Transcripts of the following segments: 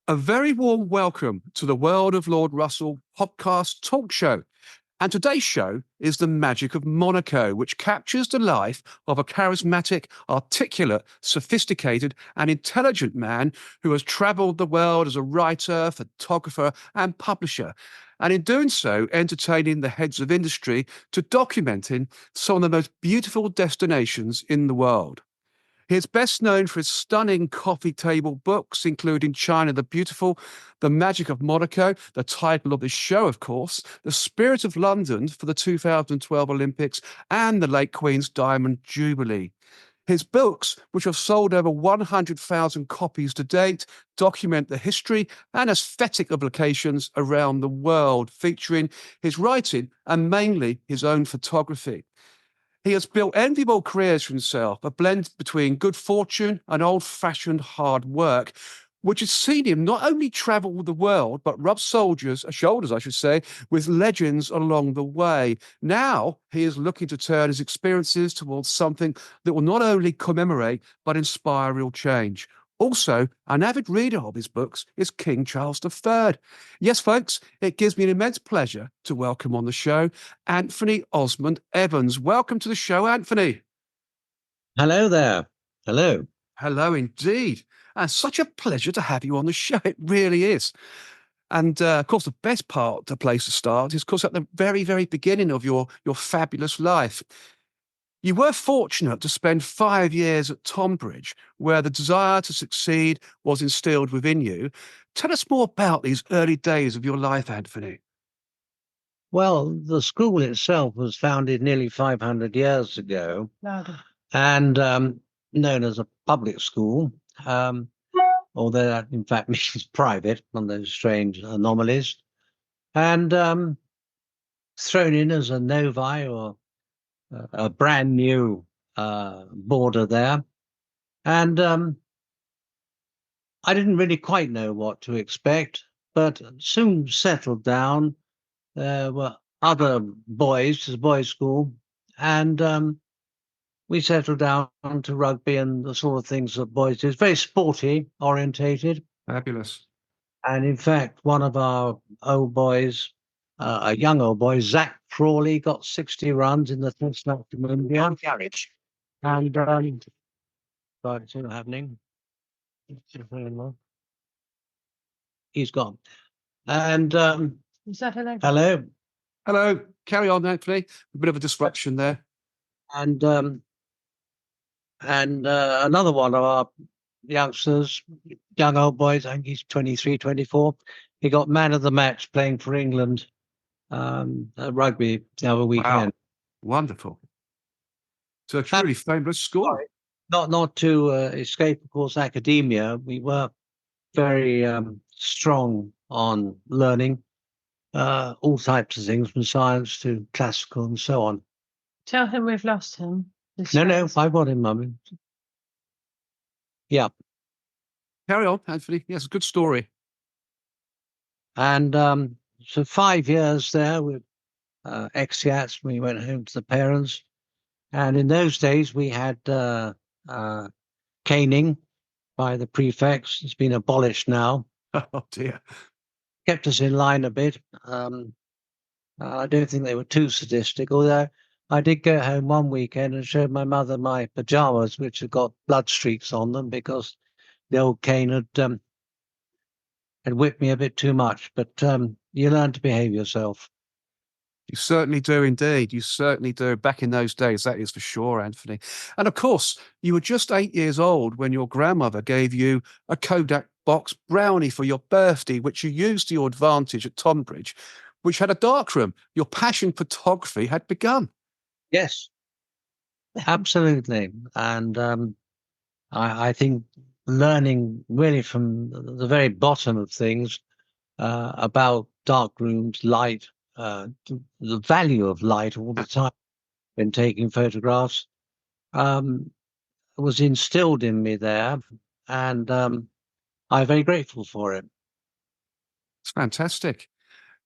A very warm welcome to the World of Lord Russell podcast talk show. And today's show is The Magic of Monaco, which captures the life of a charismatic, articulate, sophisticated, and intelligent man who has travelled the world as a writer, photographer, and publisher. And in doing so, entertaining the heads of industry to documenting some of the most beautiful destinations in the world. He is best known for his stunning coffee table books, including China the Beautiful, The Magic of Monaco, the title of his show, of course, The Spirit of London for the 2012 Olympics, and the late Queen's Diamond Jubilee. His books, which have sold over 100,000 copies to date, document the history and aesthetic of locations around the world, featuring his writing and mainly his own photography. He has built enviable careers for himself, a blend between good fortune and old-fashioned hard work, which has seen him not only travel the world, but rub shoulders, I should say, with legends along the way. Now he is looking to turn his experiences towards something that will not only commemorate, but inspire real change. Also, an avid reader of his books is King Charles III. Yes, folks, it gives me an immense pleasure to welcome on the show Anthony Osmond-Evans. Welcome to the show, Anthony. Hello there. Hello. Hello, indeed. And such a pleasure to have you on the show. It really is. And of course, the best place to start is, of course, at the very, very beginning of your fabulous life. You were fortunate to spend 5 years at Tonbridge, where the desire to succeed was instilled within you. Tell us more about these early days of your life, Anthony. Well, the school itself was founded nearly 500 years ago and known as a public school, although that in fact means private, one of those strange anomalies, and thrown in as a novi or a brand new boarder there. And I didn't really quite know what to expect, but soon settled down. There were other boys, it's a boys' school, and we settled down to rugby and the sort of things that boys do. It's very sporty orientated. Fabulous. And in fact, one of our old boys, a young old boy, Zach Crawley, got 60 runs in the Test match from India. Garage. And sorry, it's not happening. He's gone. And Is that hello? hello. Hello. Carry on, Anthony. A bit of a disruption there. And another one of our youngsters, young old boys, I think he's 23, 24. He got man of the match playing for England at rugby the other weekend. Wow. Wonderful. So a truly famous school. Not to escape, of course, academia. We were very strong on learning all types of things, from science to classical and so on. Tell him we've lost him. No, I've got him, Mummy. Yeah. Carry on, Anthony. Yes, a good story. And so 5 years there with exeats. We went home to the parents. And in those days, we had caning by the prefects. It's been abolished now. Oh, dear. Kept us in line a bit. I don't think they were too sadistic, although I did go home one weekend and showed my mother my pajamas, which had got blood streaks on them because the old cane had whipped me a bit too much. But you learn to behave yourself. You certainly do indeed. You certainly do. Back in those days, that is for sure, Anthony. And of course, you were just 8 years old when your grandmother gave you a Kodak box brownie for your birthday, which you used to your advantage at Tonbridge, which had a darkroom. Your passion for photography had begun. Yes, absolutely. And I think learning really from the very bottom of things about dark rooms, light, the value of light all the time when taking photographs was instilled in me there, and I'm very grateful for it. It's fantastic.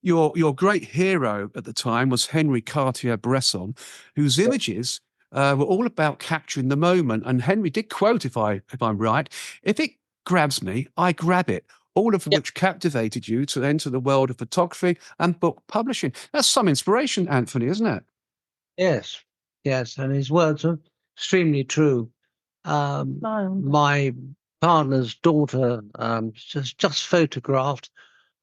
Your great hero at the time was Henry Cartier-Bresson, whose images were all about capturing the moment. And Henry did quote, if I'm right, "If it grabs me, I grab it." all of which captivated you to enter the world of photography and book publishing. That's some inspiration, Anthony, isn't it? Yes, yes, and his words are extremely true. My partner's daughter just photographed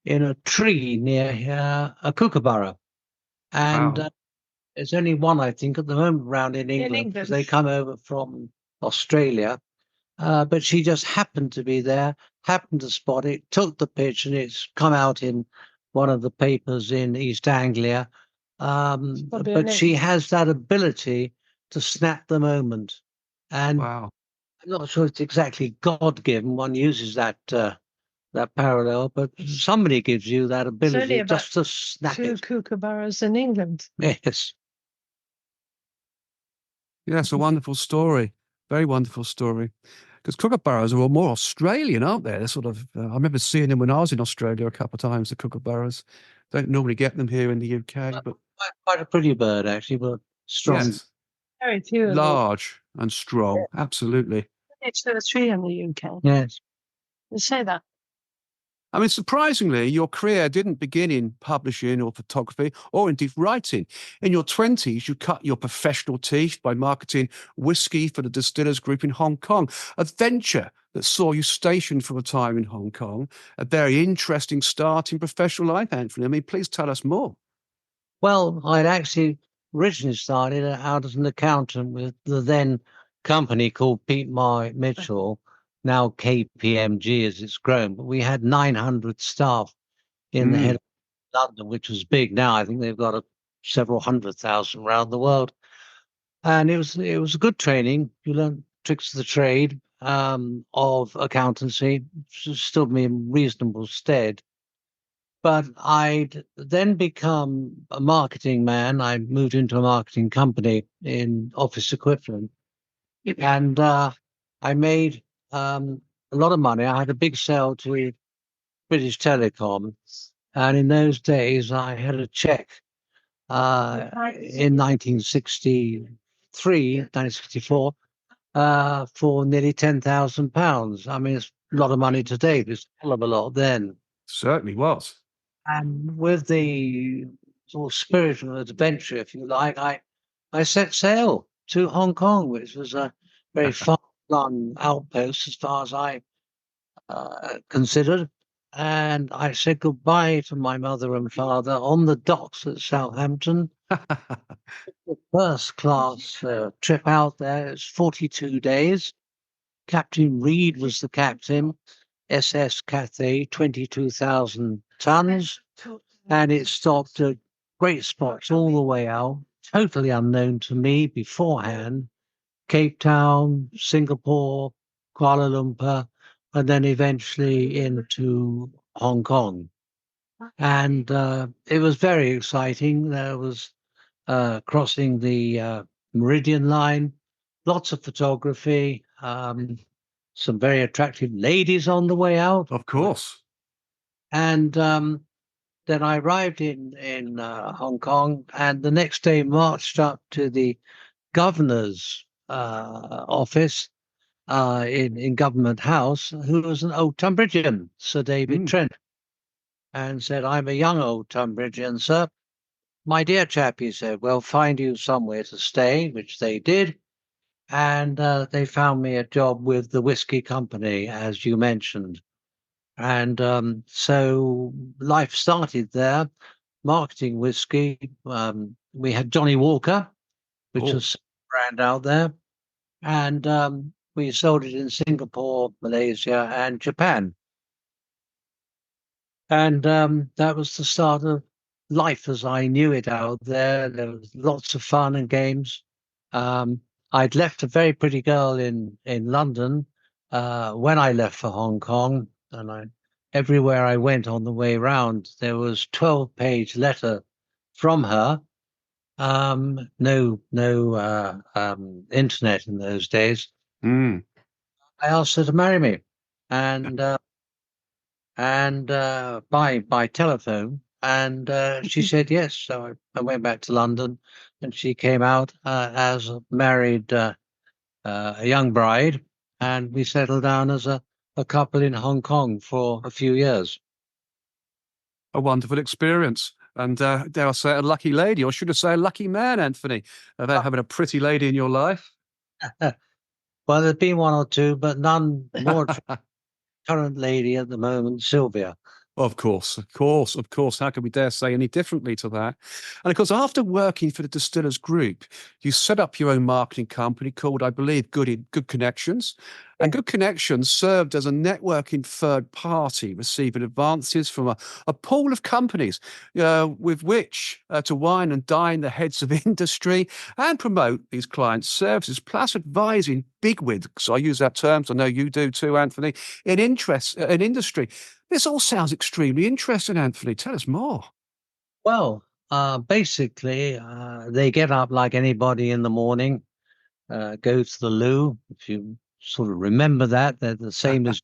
in a tree near here, a kookaburra, and Wow. there's only one, I think, at the moment around in England, because they come over from Australia. But she just happened to be there, happened to spot it, took the picture, and it's come out in one of the papers in East Anglia. But she has that ability to snap the moment. And Wow. I'm not sure it's exactly God-given. One uses that parallel, but somebody gives you that ability just to snap two it. kookaburras in England. Yes. Yeah, it's a wonderful story. Very wonderful story. Because kookaburras are all more Australian, aren't they? They're sort of, I remember seeing them when I was in Australia a couple of times, the kookaburras. Don't normally get them here in the UK, but Quite a pretty bird, actually, but strong. yes, Very few. large and strong. Absolutely. It's 2 or 3 in the UK. Yes. They say that. I mean, surprisingly, your career didn't begin in publishing or photography or indeed writing. In your 20s, you cut your professional teeth by marketing whiskey for the Distillers Group in Hong Kong, a venture that saw you stationed for a time in Hong Kong. A very interesting start in professional life, Anthony. I mean, please tell us more. Well, I'd actually originally started out as an accountant with the then company called Pete Mitchell, now KPMG as it's grown. But we had 900 staff in the head of London, which was big. Now I think they've got several 100,000 around the world. And it was a good training. You learn tricks of the trade of accountancy, stood me in reasonable stead. But I'd then become a marketing man. I moved into a marketing company in office equipment, and I made a lot of money. I had a big sale to British Telecom, and in those days I had a check in 1964 for nearly £10,000. I mean, it's a lot of money today, but it's a hell of a lot then. Certainly was. And with the sort of spiritual adventure, if you like, I set sail to Hong Kong, which was a very far-flung outpost as far as I considered. And I said goodbye to my mother and father on the docks at Southampton. The first class trip out there. It's 42 days. Captain Reed was the captain. SS Cathay, 22,000 tons, and it stopped at great spots all the way out, totally unknown to me beforehand. Cape Town, Singapore, Kuala Lumpur, and then eventually into Hong Kong. And it was very exciting. There was crossing the Meridian Line, lots of photography, some very attractive ladies on the way out. Of course. And then I arrived in Hong Kong, and the next day marched up to the governor's office in Government House, who was an old Tonbridgian, Sir David Trent, and said, "I'm a young old Tonbridgian, sir. My dear chap," he said, "we'll find you somewhere to stay," which they did. And they found me a job with the whiskey company, as you mentioned. And so life started there, marketing whiskey. We had Johnny Walker, which was a brand out there. And we sold it in Singapore, Malaysia, and Japan. And that was the start of life as I knew it out there. There was lots of fun and games. I'd left a very pretty girl in London when I left for Hong Kong, and everywhere I went on the way round, there was 12-page letter from her. No internet in those days. I asked her to marry me, and by telephone, and she said yes. So I went back to London, and she came out as a married a young bride, and we settled down as a a couple in Hong Kong for a few years. A wonderful experience. And dare I say, a lucky lady, or should I say, a lucky man, Anthony, about having a pretty lady in your life. Well, there's been one or two, but none more. Current lady at the moment, Sylvia. Of course, of course, of course. How can we dare say any differently to that? And of course, after working for the Distillers Group, you set up your own marketing company called, I believe, Good Connections. And Good Connections served as a networking third party, receiving advances from a pool of companies with which to wine and dine the heads of industry and promote these clients' services, plus advising bigwigs. I use that term, so I know you do too, Anthony, in industry. This all sounds extremely interesting, Anthony. Tell us more. Well, basically, they get up like anybody in the morning, go to the loo. If you sort of remember that, they're the same as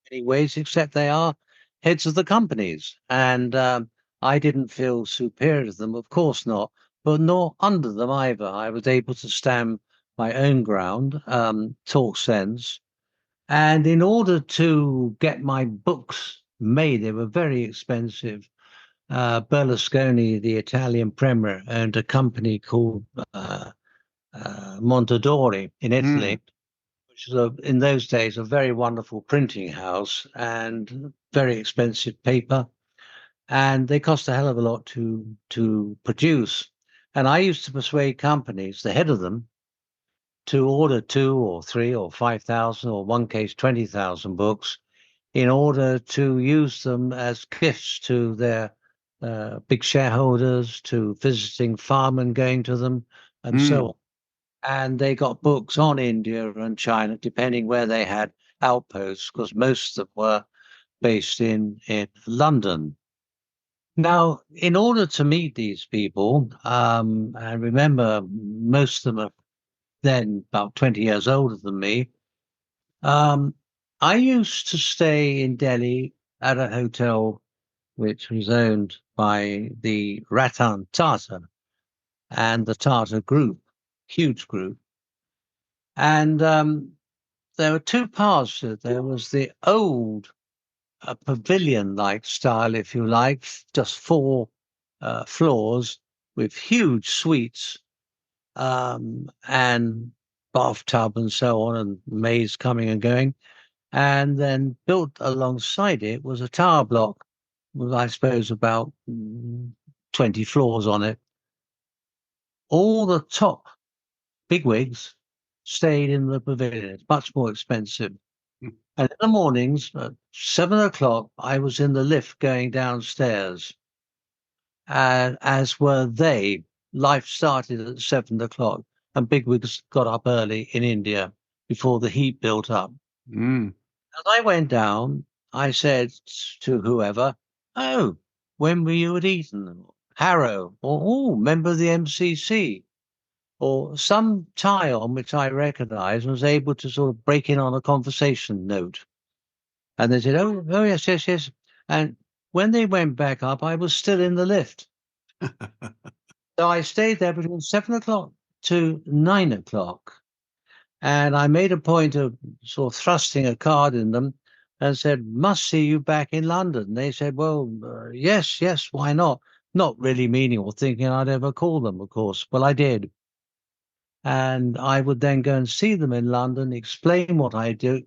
many ways, except they are heads of the companies. And I didn't feel superior to them, of course not, but nor under them either. I was able to stand my own ground, talk sense. And in order to get my books made, they were very expensive. Berlusconi, the Italian premier, owned a company called Mondadori in Italy, which was in those days a very wonderful printing house and very expensive paper. And they cost a hell of a lot to produce. And I used to persuade companies, the head of them, to order 2 or 3 or 5,000, or one case 20,000 books, in order to use them as gifts to their big shareholders, to visiting farmers going to them, and so on. And they got books on India and China, depending where they had outposts, because most of them were based in London. Now, in order to meet these people, and remember, most of them are then about 20 years older than me, I used to stay in Delhi at a hotel which was owned by the Ratan Tata and the Tata Group, huge group. And there were two parts to it. There was the old pavilion-like style, if you like, just 4 floors with huge suites and bathtub and so on, and maids coming and going. And then built alongside it was a tower block with, I suppose, about 20 floors on it. All the top bigwigs stayed in the pavilion. It's much more expensive. And in the mornings, at 7 o'clock, I was in the lift going downstairs. And as were they. Life started at 7 o'clock, and bigwigs got up early in India before the heat built up. As I went down, I said to whoever, "Oh, when were you at Eton? Harrow? Or, oh, member of the MCC?" Or some tie on which I recognized, and was able to sort of break in on a conversation note. And they said, oh, yes, yes, yes. And when they went back up, I was still in the lift. So I stayed there between 7 o'clock to 9 o'clock. And I made a point of sort of thrusting a card in them and said, "Must see you back in London." They said, "Well, yes, yes, why not?" Not really meaning or thinking I'd ever call them, of course. Well, I did. And I would then go and see them in London, explain what I do,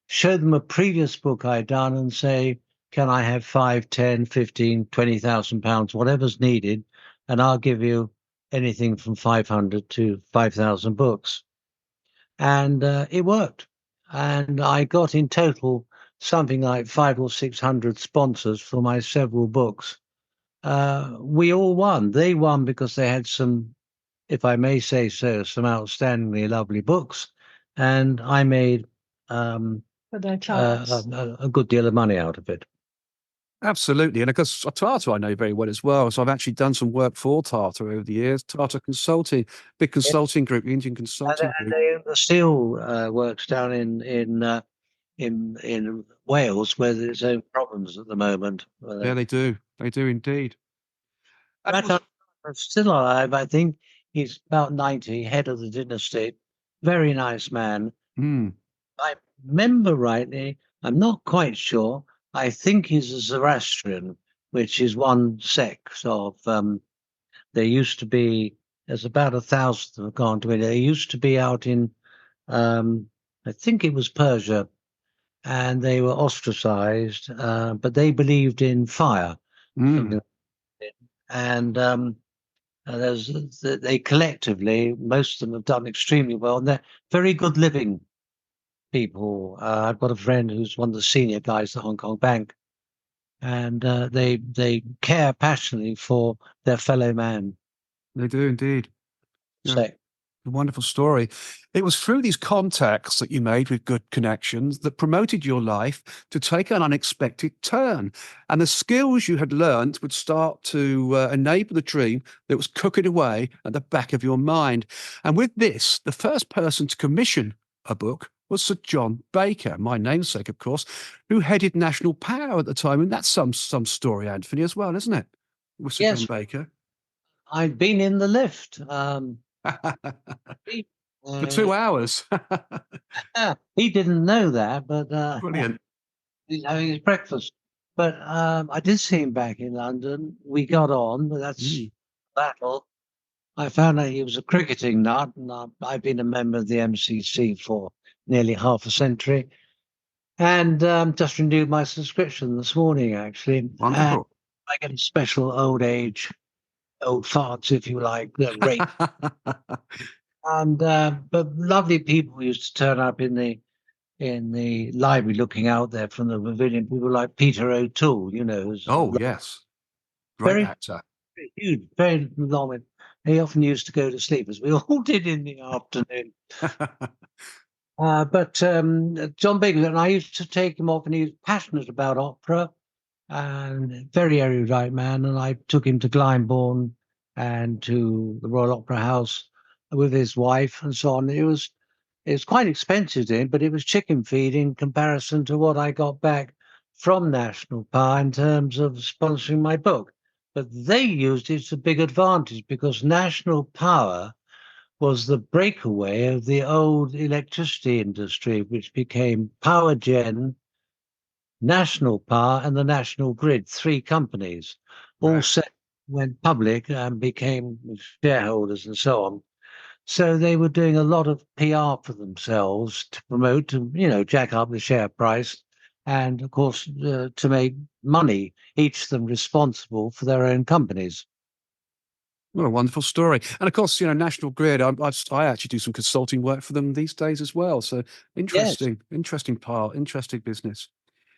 show them a previous book I'd done and say, "Can I have 5, 10, 15, 20,000 pounds, whatever's needed, and I'll give you anything from 500 to 5,000 books." And it worked. And I got in total something like 500 or 600 sponsors for my several books. We all won. They won because they had some, if I may say so, some outstandingly lovely books. And I made For their clients. a good deal of money out of it. Absolutely. And of course, Tata I know very well as well. So I've actually done some work for Tata over the years. Tata Consulting, big consulting group, Indian consulting And group. they still works down in Wales, where there's own problems at the moment. Yeah, they do. They do indeed. And of Ratan course- is still alive, I think. He's about 90, head of the dynasty. Very nice man. Hmm. I remember rightly, I'm not quite sure. I think he's a Zoroastrian, which is one sect of. There used to be. There's about 1,000 that have gone to India. They used to be out in. I think it was Persia, and they were ostracized, but they believed in fire. Mm. And they collectively, most of them have done extremely well, and they're very good living people. I've got a friend who's one of the senior guys at Hong Kong Bank, and they care passionately for their fellow man. They do indeed. Yeah. So, A wonderful story. It was through these contacts that you made with good connections that promoted your life to take an unexpected turn. And the skills you had learned would start to enable the dream that was cooking away at the back of your mind. And with this, the first person to commission a book was Sir John Baker, my namesake, of course, who headed National Power at the time. And that's some story, Anthony, as well, isn't it? With Sir John yes, Baker. I've been in the lift. For 2 hours. He didn't know that, but Brilliant. he's having his breakfast. But I did see him back in London. We got on, but that's battle. I found out he was a cricketing nut, and I've been a member of the MCC for nearly half a century. And just renewed my subscription this morning, actually. Wonderful. And I get a special old farts, if you like, rate. And but lovely people used to turn up in the library, looking out there from the pavilion. People like Peter O'Toole, who's Yes. Great very, actor. very huge, very long. He often used to go to sleep, as we all did in the afternoon. But John Baker, and I used to take him off, and he was passionate about opera and very erudite man. And I took him to Glyndebourne and to the Royal Opera House with his wife and so on. It was quite expensive to him, but it was chicken feed in comparison to what I got back from National Power in terms of sponsoring my book. But they used it to big advantage because National Power was the breakaway of the old electricity industry, which became Power Gen, National Power, and the National Grid, 3 companies, all went public and became shareholders and so on. So they were doing a lot of PR for themselves to promote, to jack up the share price, and of course to make money. Each of them responsible for their own companies. What a wonderful story. And of course, National Grid, I actually do some consulting work for them these days as well. So interesting business.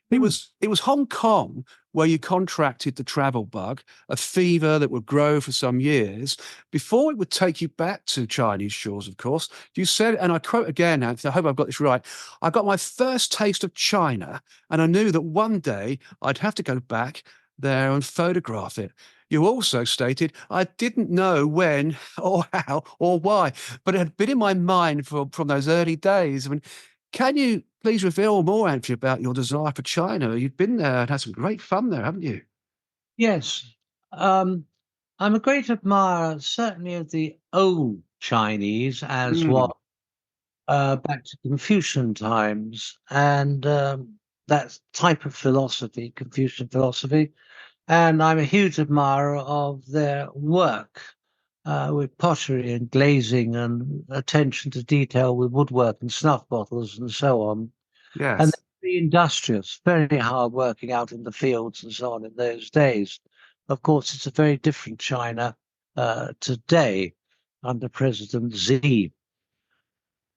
It was Hong Kong where you contracted the travel bug, a fever that would grow for some years, before it would take you back to Chinese shores, of course. You said, and I quote again, Anthony, I hope I've got this right, I got my first taste of China, and I knew that one day I'd have to go back there and photograph it. You also stated, I didn't know when or how or why, but it had been in my mind from those early days. I mean, can you please reveal more, Anthony, about your desire for China? You've been there and had some great fun there, haven't you? Yes. I'm a great admirer, certainly, of the old Chinese, as what back to Confucian times, and that type of philosophy, Confucian philosophy. And I'm a huge admirer of their work with pottery and glazing and attention to detail with woodwork and snuff bottles and so on. Yes. And very industrious, very hard working out in the fields and so on in those days. Of course, it's a very different China today under President Xi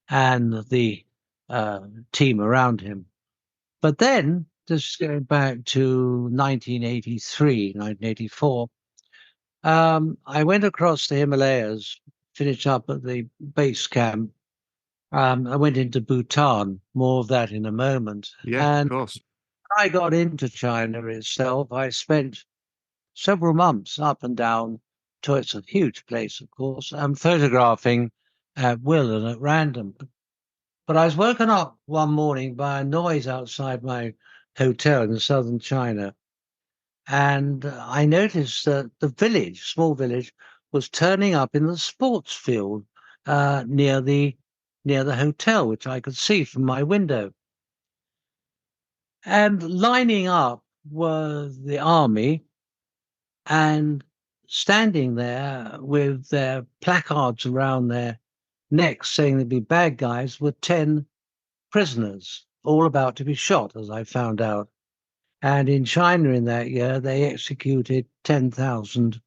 and the team around him. But then, just going back to 1983, 1984, I went across the Himalayas, finished up at the base camp. I went into Bhutan, more of that in a moment. Yeah, And of course. I got into China itself. I spent several months up and down to it's a huge place, of course, and photographing at will and at random. But I was woken up one morning by a noise outside my hotel in southern China. And I noticed that the village, small village, was turning up in the sports field near the hotel, which I could see from my window. And lining up were the army, and standing there with their placards around their necks saying they'd be bad guys were 10 prisoners, all about to be shot, as I found out. And in China in that year, they executed 10,000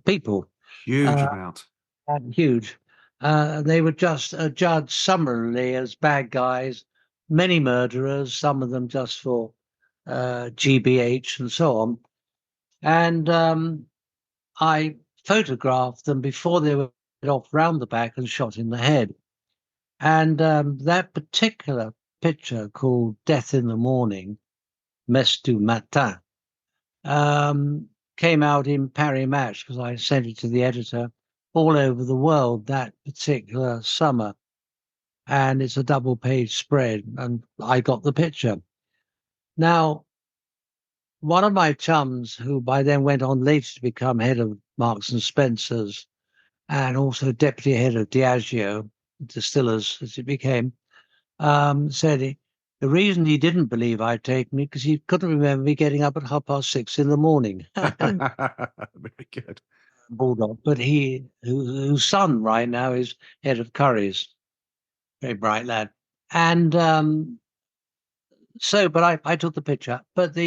people. Huge amount. And huge. They were just judged summarily as bad guys, many murderers, some of them just for GBH and so on. And I photographed them before they were off round the back and shot in the head. And that particular picture, called Death in the Morning, Messe du Matin, came out in Paris Match because I sent it to the editor all over the world that particular summer. And it's a double-page spread, and I got the picture. Now, one of my chums, who by then went on later to become head of Marks and Spencer's and also deputy head of Diageo Distillers, as it became, said the reason he didn't believe I'd taken it because he couldn't remember me getting up at 6:30 in the morning. Very good. Bulldog, but whose son right now is head of Curry's, very bright lad, and but I took the picture. But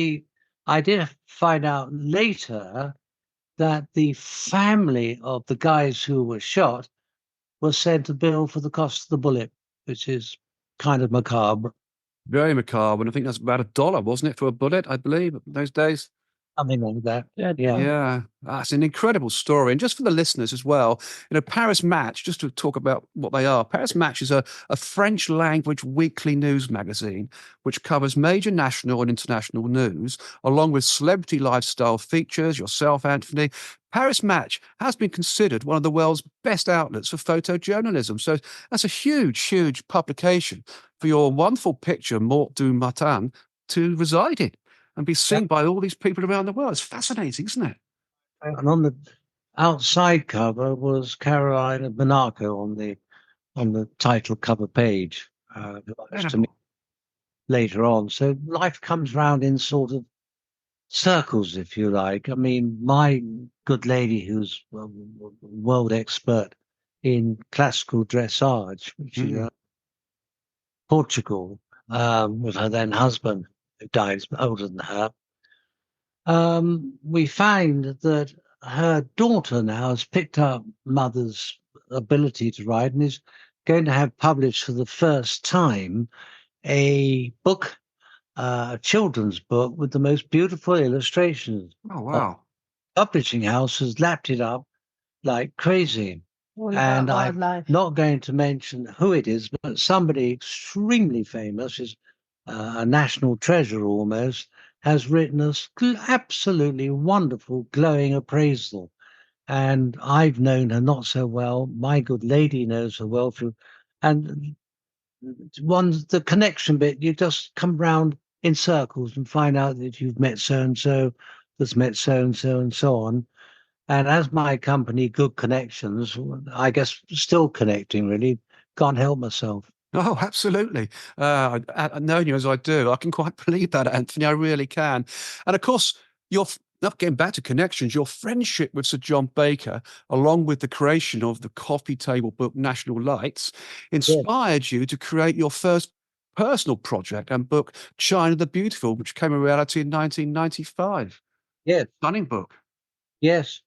I did find out later that the family of the guys who were shot was sent a bill for the cost of the bullet, which is kind of macabre. Very macabre. And I think that's about $1, wasn't it, for a bullet, I believe, those days? Something like that. Yeah. Yeah, that's an incredible story. And just for the listeners as well, Paris Match, just to talk about what they are, Paris Match is a French language weekly news magazine which covers major national and international news, along with celebrity lifestyle features, yourself, Anthony. Paris Match has been considered one of the world's best outlets for photojournalism. So that's a huge, huge publication for your wonderful picture, Mort du Matin, to reside in and be seen by all these people around the world. It's fascinating, isn't it? And on the outside cover was Caroline of Monaco on the title cover page. To me later on. So life comes round in sort of circles, if you like. I mean, my good lady, who's a world expert in classical dressage, which is Portugal, with her then husband, who died older than her. We find that her daughter now has picked up mother's ability to write and is going to have published for the first time a book, a children's book with the most beautiful illustrations. Oh, wow. Publishing house has lapped it up like crazy. And I'm not going to mention who it is, but somebody extremely famous, is a national treasure almost, has written a absolutely wonderful, glowing appraisal. And I've known her not so well. My good lady knows her well through, and the connection bit, you just come round in circles and find out that you've met so-and-so, that's met so-and-so, and so on. And as my company, Good Connections, I guess still connecting, really, can't help myself. Oh, absolutely. Knowing you as I do, I can quite believe that, Anthony. I really can. And of course, getting back to connections, your friendship with Sir John Baker, along with the creation of the coffee table book National Lights, inspired you to create your first personal project and book, China the Beautiful, which came a reality in 1995. Yes. Stunning book. Yes.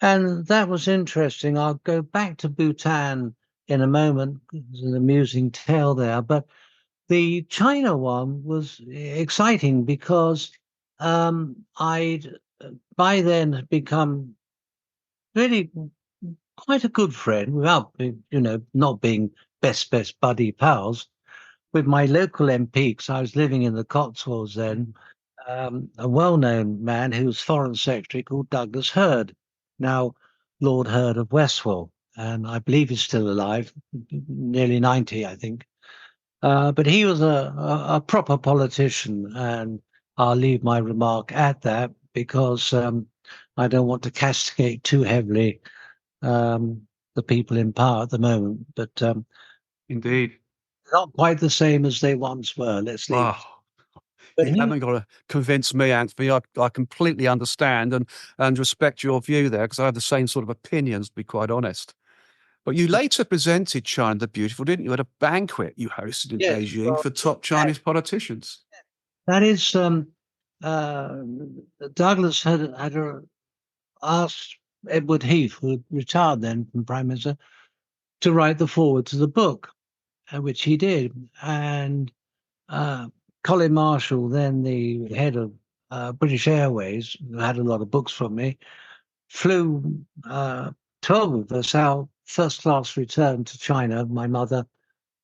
And that was interesting. I'll go back to Bhutan in a moment. There's an amusing tale there. But the China one was exciting because I'd by then had become really quite a good friend, without not being best buddy pals, with my local MP, because I was living in the Cotswolds then. A well-known man who was Foreign Secretary called Douglas Hurd, now Lord Hurd of Westwell, and I believe he's still alive, nearly 90, I think. But he was a proper politician, and I'll leave my remark at that because I don't want to castigate too heavily the people in power at the moment. But indeed, not quite the same as they once were. Let's leave. Oh, But You he, haven't got to convince me, Anthony. I completely understand and respect your view there, because I have the same sort of opinions, to be quite honest. But you later presented China the Beautiful, didn't you, at a banquet you hosted in yes, Beijing well, for top Chinese politicians? that is, uh, Douglas had asked Edward Heath, who had retired then from Prime Minister, to write the foreword to the book, which he did. And Colin Marshall, then the head of British Airways, who had a lot of books from me, flew 12 of us out, first class return to China. My mother,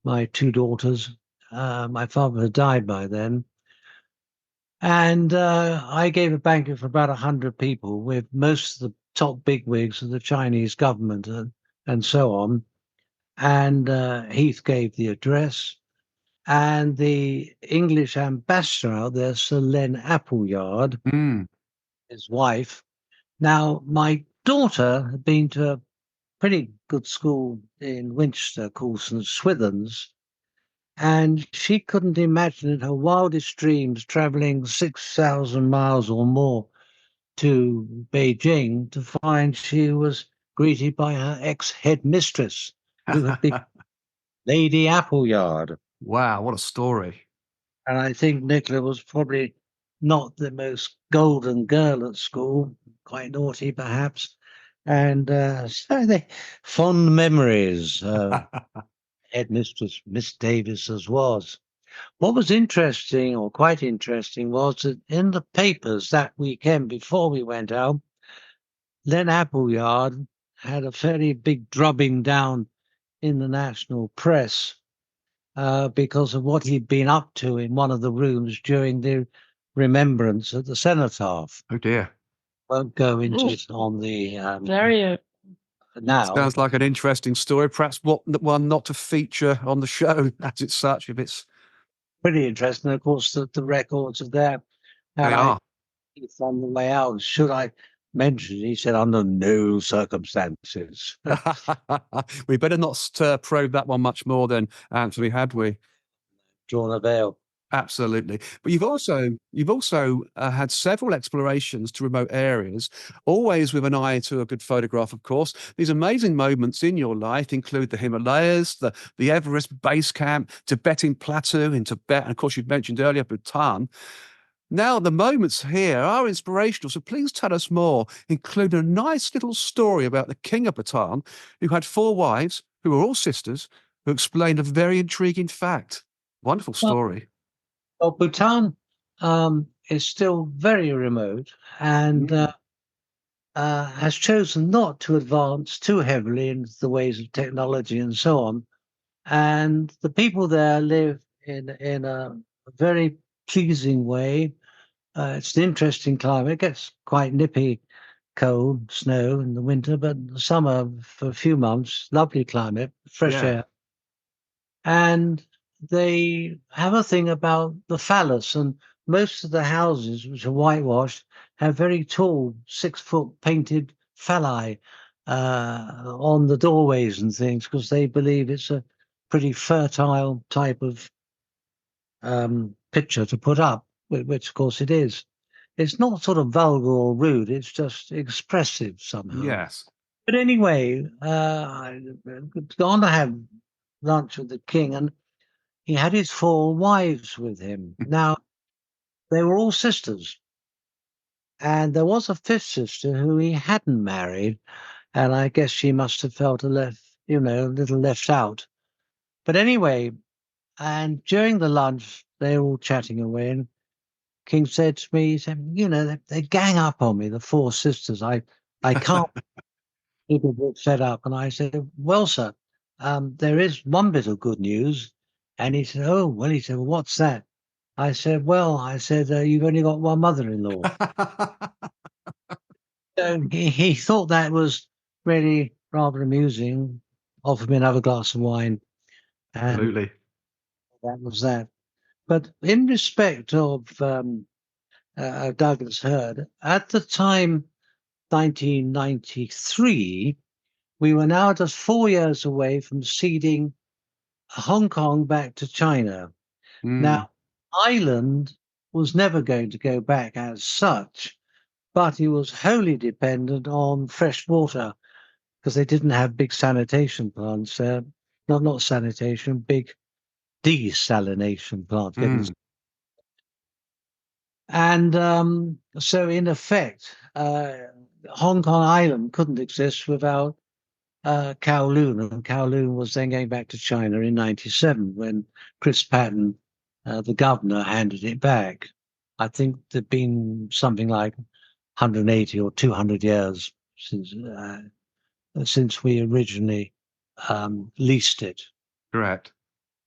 my two daughters. My father had died by then. And I gave a banquet for about 100 people with most of the top bigwigs of the Chinese government and so on. And Heath gave the address. And the English ambassador out there, Sir Len Appleyard, Mm. his wife. Now, my daughter had been to a pretty good school in Winchester called St. Swithin's, and she couldn't imagine in her wildest dreams traveling 6,000 miles or more to Beijing to find she was greeted by her ex-headmistress, who had been Lady Appleyard. Wow, what a story. And I think Nicola was probably not the most golden girl at school, quite naughty perhaps. And so they fond memories. Headmistress Miss Davis as was. What was interesting, or quite interesting, was that in the papers that weekend before we went out, Len Appleyard had a fairly big drubbing down in the national press because of what he'd been up to in one of the rooms during the remembrance at the cenotaph. Oh dear. Won't go into Ooh. it on the Very now. Sounds like an interesting story. Perhaps one not to feature on the show as it's such, if it's. Pretty interesting. Of course, the records are there. And They are. on the way out, should I mention it? He said, under no circumstances. We better not probe that one much more then, Anthony, had we? Drawn a veil. Absolutely. But you've also had several explorations to remote areas, always with an eye to a good photograph, of course. These amazing moments in your life include the Himalayas, the Everest base camp, Tibetan plateau in Tibet, and of course you've mentioned earlier Bhutan. Now, the moments here are inspirational, so please tell us more, including a nice little story about the king of Bhutan, who had 4 wives, who were all sisters, who explained a very intriguing fact. Wonderful story. Well, Bhutan is still very remote and has chosen not to advance too heavily into the ways of technology and so on. And the people there live in a very pleasing way. It's an interesting climate. It gets quite nippy, cold, snow in the winter, but the summer for a few months, lovely climate, fresh air. And they have a thing about the phallus, and most of the houses, which are whitewashed, have very tall 6-foot painted phalli on the doorways and things, because they believe it's a pretty fertile type of picture to put up, which of course it is. It's not sort of vulgar or rude, it's just expressive somehow. Yes. But anyway, I'd gone to have lunch with the king, and he had his 4 wives with him. Now, they were all sisters. And there was a 5th sister who he hadn't married, and I guess she must have felt a little left out. But anyway, and during the lunch, they were all chatting away, and King said to me, he said, they gang up on me, the 4 sisters. I can't keep a bit fed up. And I said, well, sir, there is one bit of good news. And he said, oh, well, well, what's that? I said, you've only got one mother-in-law. So he thought that was really rather amusing, offered me another glass of wine. And Absolutely. that was that. But in respect of Douglas Hurd, at the time, 1993, we were now just 4 years away from ceding Hong Kong back to China. Now, Island was never going to go back as such, but he was wholly dependent on fresh water because they didn't have big sanitation plants. Not sanitation, big desalination plants. And so, in effect, Hong Kong Island couldn't exist without Kowloon, and Kowloon was then going back to China in '97 when Chris Patton, the governor, handed it back. I think there'd been something like 180 or 200 years since we originally leased it. Correct.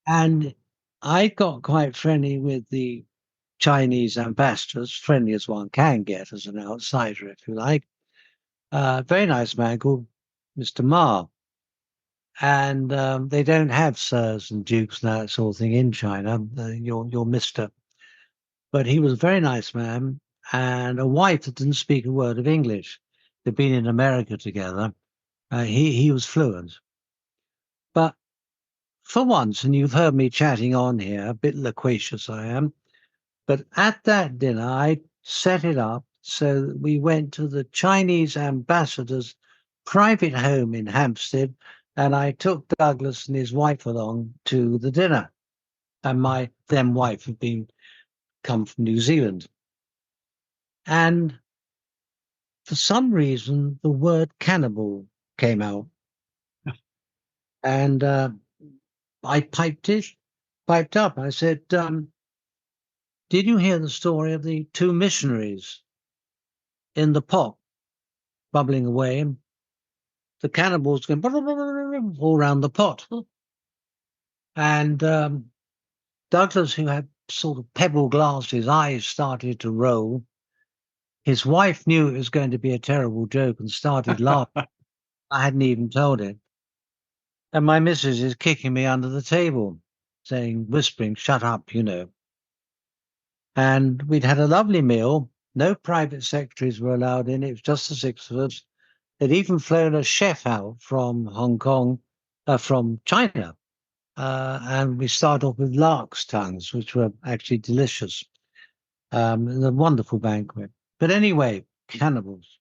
And I got quite friendly with the Chinese ambassadors, friendly as one can get as an outsider, if you like. Very nice man called Mr. Ma. And they don't have sirs and dukes and that sort of thing in China. You're Mr. But he was a very nice man and a wife that didn't speak a word of English. They'd been in America together. He was fluent. But for once, and you've heard me chatting on here, a bit loquacious I am, but at that dinner, I set it up so that we went to the Chinese ambassador's private home in Hampstead, and I took Douglas and his wife along to the dinner. And my then wife had come from New Zealand. And for some reason, the word cannibal came out. And I piped up. I said, did you hear the story of the two missionaries in the pot bubbling away? The cannibals going all around the pot. And Douglas, who had sort of pebble glasses, eyes started to roll. His wife knew it was going to be a terrible joke and started laughing. I hadn't even told him. And my missus is kicking me under the table, whispering, shut up, you know. And we'd had a lovely meal. No private secretaries were allowed in. It was just the six of us. They'd even flown a chef out from Hong Kong, from China. And we started off with lark's tongues, which were actually delicious. A wonderful banquet. But anyway, cannibals.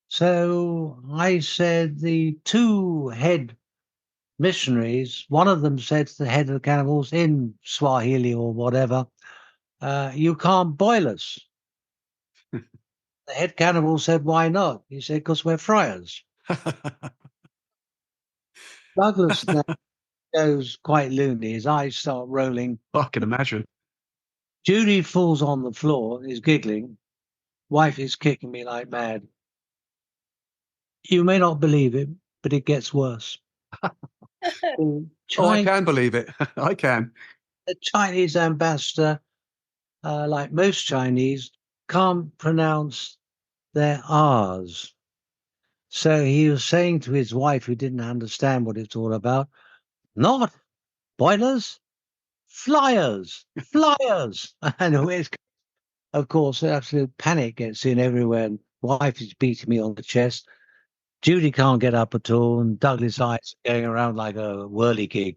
So I said the two head missionaries, one of them said to the head of the cannibals in Swahili or whatever, you can't boil us. The head cannibal said, why not? He said, because we're friars. Douglas now goes quite loony. His eyes start rolling. I can imagine. Judy falls on the floor, is giggling. Wife is kicking me like mad. You may not believe it, but it gets worse. Oh, I can believe it. I can. The Chinese ambassador, like most Chinese, can't pronounce their R's. So he was saying to his wife, who didn't understand what it's all about, not boilers, flyers. And of course, absolute panic gets in everywhere. And wife is beating me on the chest. Judy can't get up at all, and Douglas' eyes are going around like a whirligig.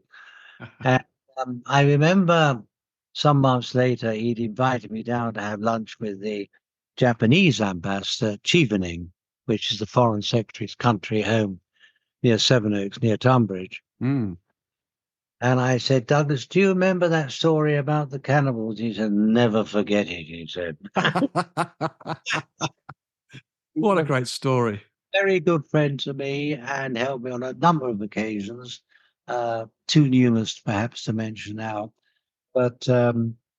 And I remember some months later, he'd invited me down to have lunch with the Japanese ambassador, Chevening, which is the foreign secretary's country home near Sevenoaks, near Tonbridge. Mm. And I said, Douglas, do you remember that story about the cannibals? He said, never forget it, he said. What a great story. Very good friend to me and helped me on a number of occasions, too numerous perhaps to mention now. But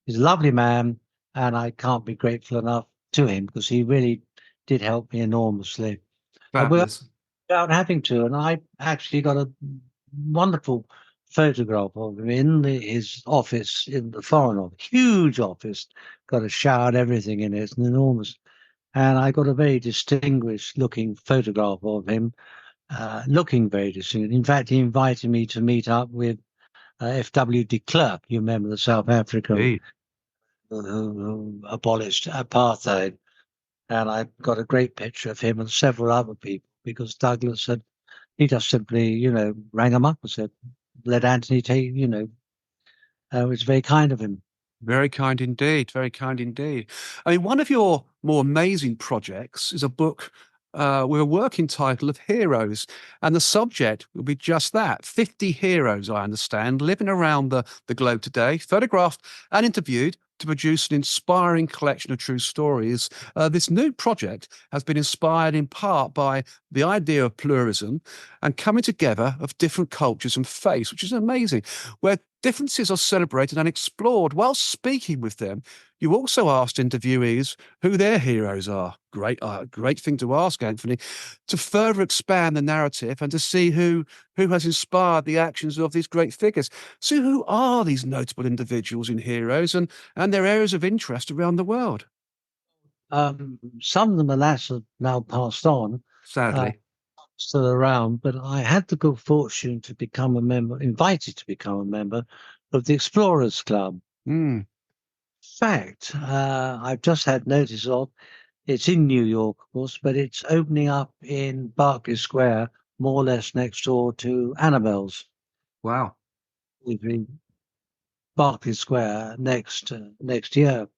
he's a lovely man, and I can't be grateful enough to him because he really did help me enormously. Without having to, and I actually got a wonderful photograph of him in his office, in the Foreign Office, huge office, got a shower and everything in it, it's an enormous. And I got a very distinguished looking photograph of him, looking very distinguished. In fact, he invited me to meet up with F.W. de Klerk, you remember the South African who abolished apartheid. And I got a great picture of him and several other people because Douglas he just simply, rang him up and said, let Anthony take, it was very kind of him. Very kind indeed. Very kind indeed. I mean, one of your more amazing projects is a book with a working title of Heroes. And the subject will be just that 50 heroes, I understand, living around the globe today, photographed and interviewed to produce an inspiring collection of true stories. This new project has been inspired in part by the idea of pluralism and coming together of different cultures and faiths, which is amazing, where differences are celebrated and explored. While speaking with them, you also asked interviewees who their heroes are. Great thing to ask, Anthony, to further expand the narrative and to see who has inspired the actions of these great figures. So who are these notable individuals in Heroes and their areas of interest around the world? Some of them, alas, have now passed on, Sadly. still around, but I had the good fortune to become a member, invited to become a member of the Explorers Club. Mm, Fact, I've just had notice of, it's in New York, of course, but it's opening up in Berkeley Square, more or less next door to Annabelle's. wow. In Berkeley Square next year,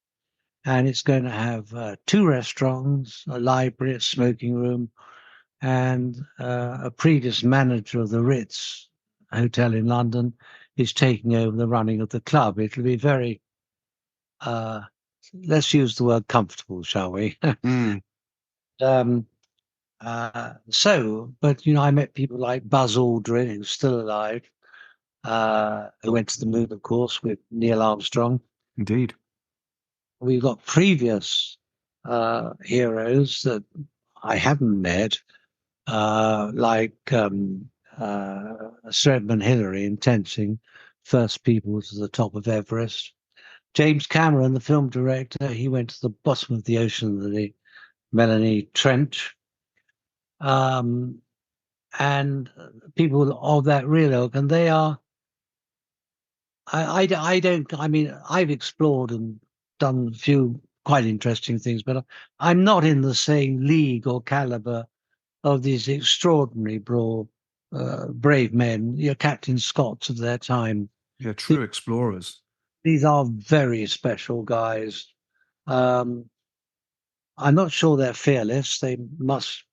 and it's going to have 2 restaurants, a library, a smoking room, and a previous manager of the Ritz Hotel in London is taking over the running of the club. It'll be very, let's use the word comfortable, shall we? Mm, But I met people like Buzz Aldrin, who's still alive, who went to the moon, of course, with Neil Armstrong. indeed. We've got previous heroes that I haven't met, like Sir Edmund Hillary in Tenzing, first people to the top of Everest. James Cameron, the film director, he went to the bottom of the ocean, the Melanie Trench. And people of that real ilk, and they are, I've explored and done a few quite interesting things, but I'm not in the same league or caliber of these extraordinary brave men, Captain Scotts of their time. Yeah, true explorers. These are very special guys. I'm not sure they're fearless. They must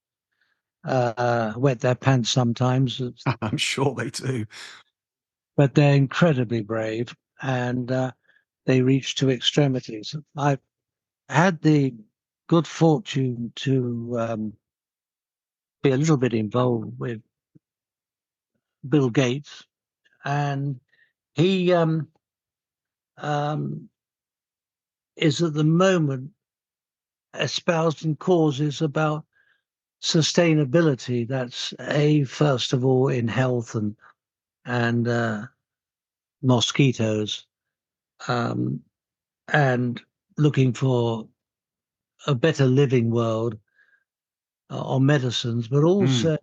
wet their pants sometimes, I'm sure they do. but they're incredibly brave, and they reach to extremities. I've had the good fortune to be a little bit involved with Bill Gates, and he is at the moment espousing causes about sustainability. That's first of all in health and mosquitoes, and looking for a better living world on medicines, but also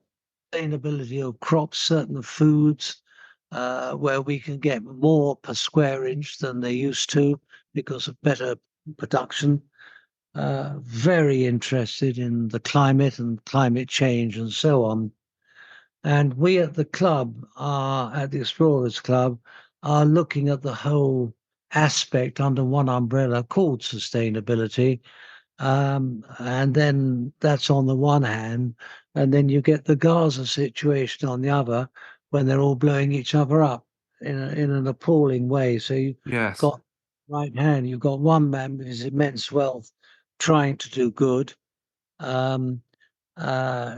sustainability of crops, certain foods, where we can get more per square inch than they used to because of better production. Very interested in the climate and climate change and so on. And we at the club, at the Explorers Club, are looking at the whole aspect under one umbrella called sustainability. And then that's on the one hand, and then you get the Gaza situation on the other, when they're all blowing each other up in an appalling way. So you've Yes. got right hand, you've got one man with his immense wealth trying to do good,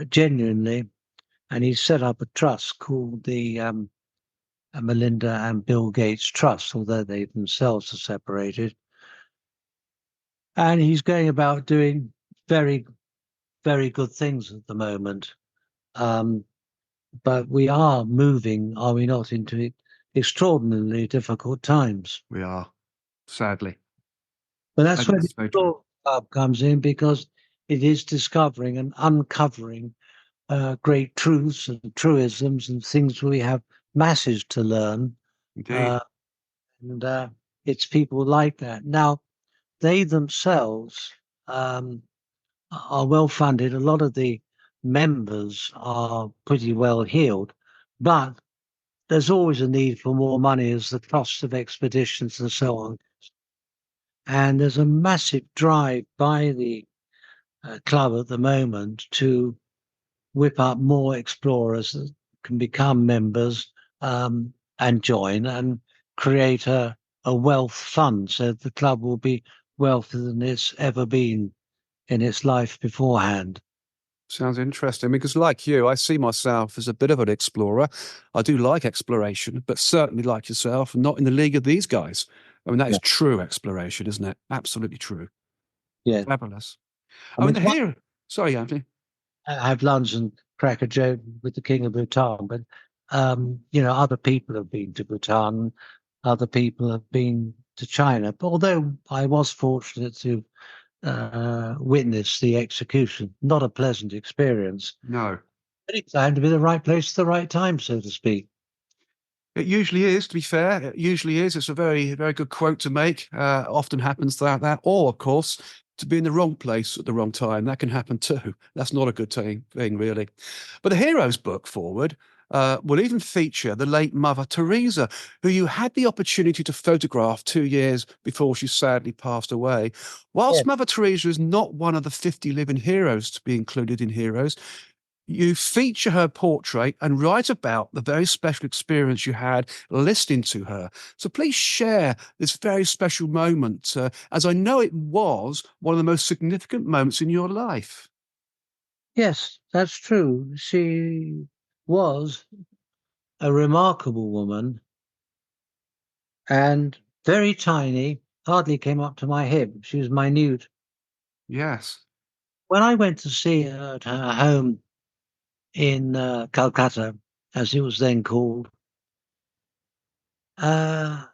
genuinely, and he's set up a trust called the Melinda and Bill Gates Trust, although they themselves are separated. And he's going about doing very, very good things at the moment. But we are moving, are we not, into extraordinarily difficult times. We are, sadly. But that's where the That's very true. Explorers Club comes in, because it is discovering and uncovering great truths and truisms and things we have masses to learn. Indeed. And it's people like that. Now, they themselves are well funded. A lot of the members are pretty well heeled, but there's always a need for more money as the cost of expeditions and so on And there's a massive drive by the club at the moment to whip up more explorers that can become members and join and create a wealth fund, so the club will be wealthier than it's ever been in its life beforehand. Sounds interesting, because like you, I see myself as a bit of an explorer. I do like exploration, but certainly like yourself, not in the league of these guys. I mean, that is Yeah. true exploration, isn't it? Absolutely true. Yeah. Fabulous. I I mean, mean, the hero. Sorry, Anthony. have lunch and crack a joke with the King of Bhutan, but other people have been to Bhutan, other people have been to China. But although I was fortunate to witness the execution, not a pleasant experience. No. But it's had to be the right place at the right time, so to speak. It usually is, to be fair. It usually is. It's a very, very good quote to make. Often happens that. Or, of course, to be in the wrong place at the wrong time. That can happen too. That's not a good thing, really. But the hero's book forward will even feature the late Mother Teresa, who you had the opportunity to photograph 2 years before she sadly passed away. Whilst Yes. Mother Teresa is not one of the 50 living heroes to be included in Heroes, you feature her portrait and write about the very special experience you had listening to her. So please share this very special moment, as I know it was one of the most significant moments in your life. Yes, that's true. She was a remarkable woman and very tiny, hardly came up to my hip. She was minute. Yes. When I went to see her at her home in Calcutta, as it was then called, I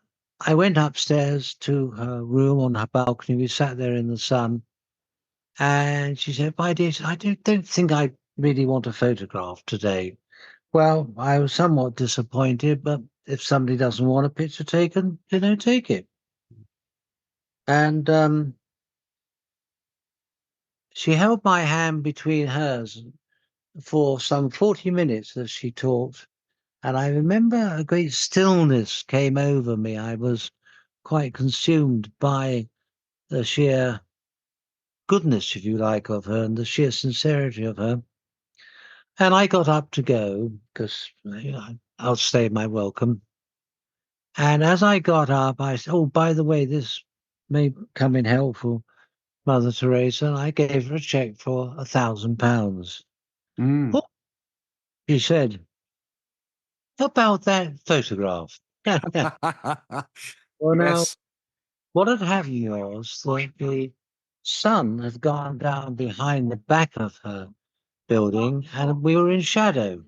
went upstairs to her room on her balcony. We sat there in the sun. And she said, "My dear, I don't think I really want a photograph today." Well, I was somewhat disappointed, but if somebody doesn't want a picture taken, they don't take it. And she held my hand between hers for some 40 minutes as she talked. And I remember a great stillness came over me. I was quite consumed by the sheer goodness, if you like, of her and the sheer sincerity of her. And I got up to go because I outstayed my welcome. And as I got up, I said, "Oh, by the way, this may come in helpful, Mother Teresa." And I gave her a check for £1,000. Mm. Oh, she said, "How about that photograph?" Well, now, Yes. what had happened was that the sun had gone down behind the back of her building and we were in shadow.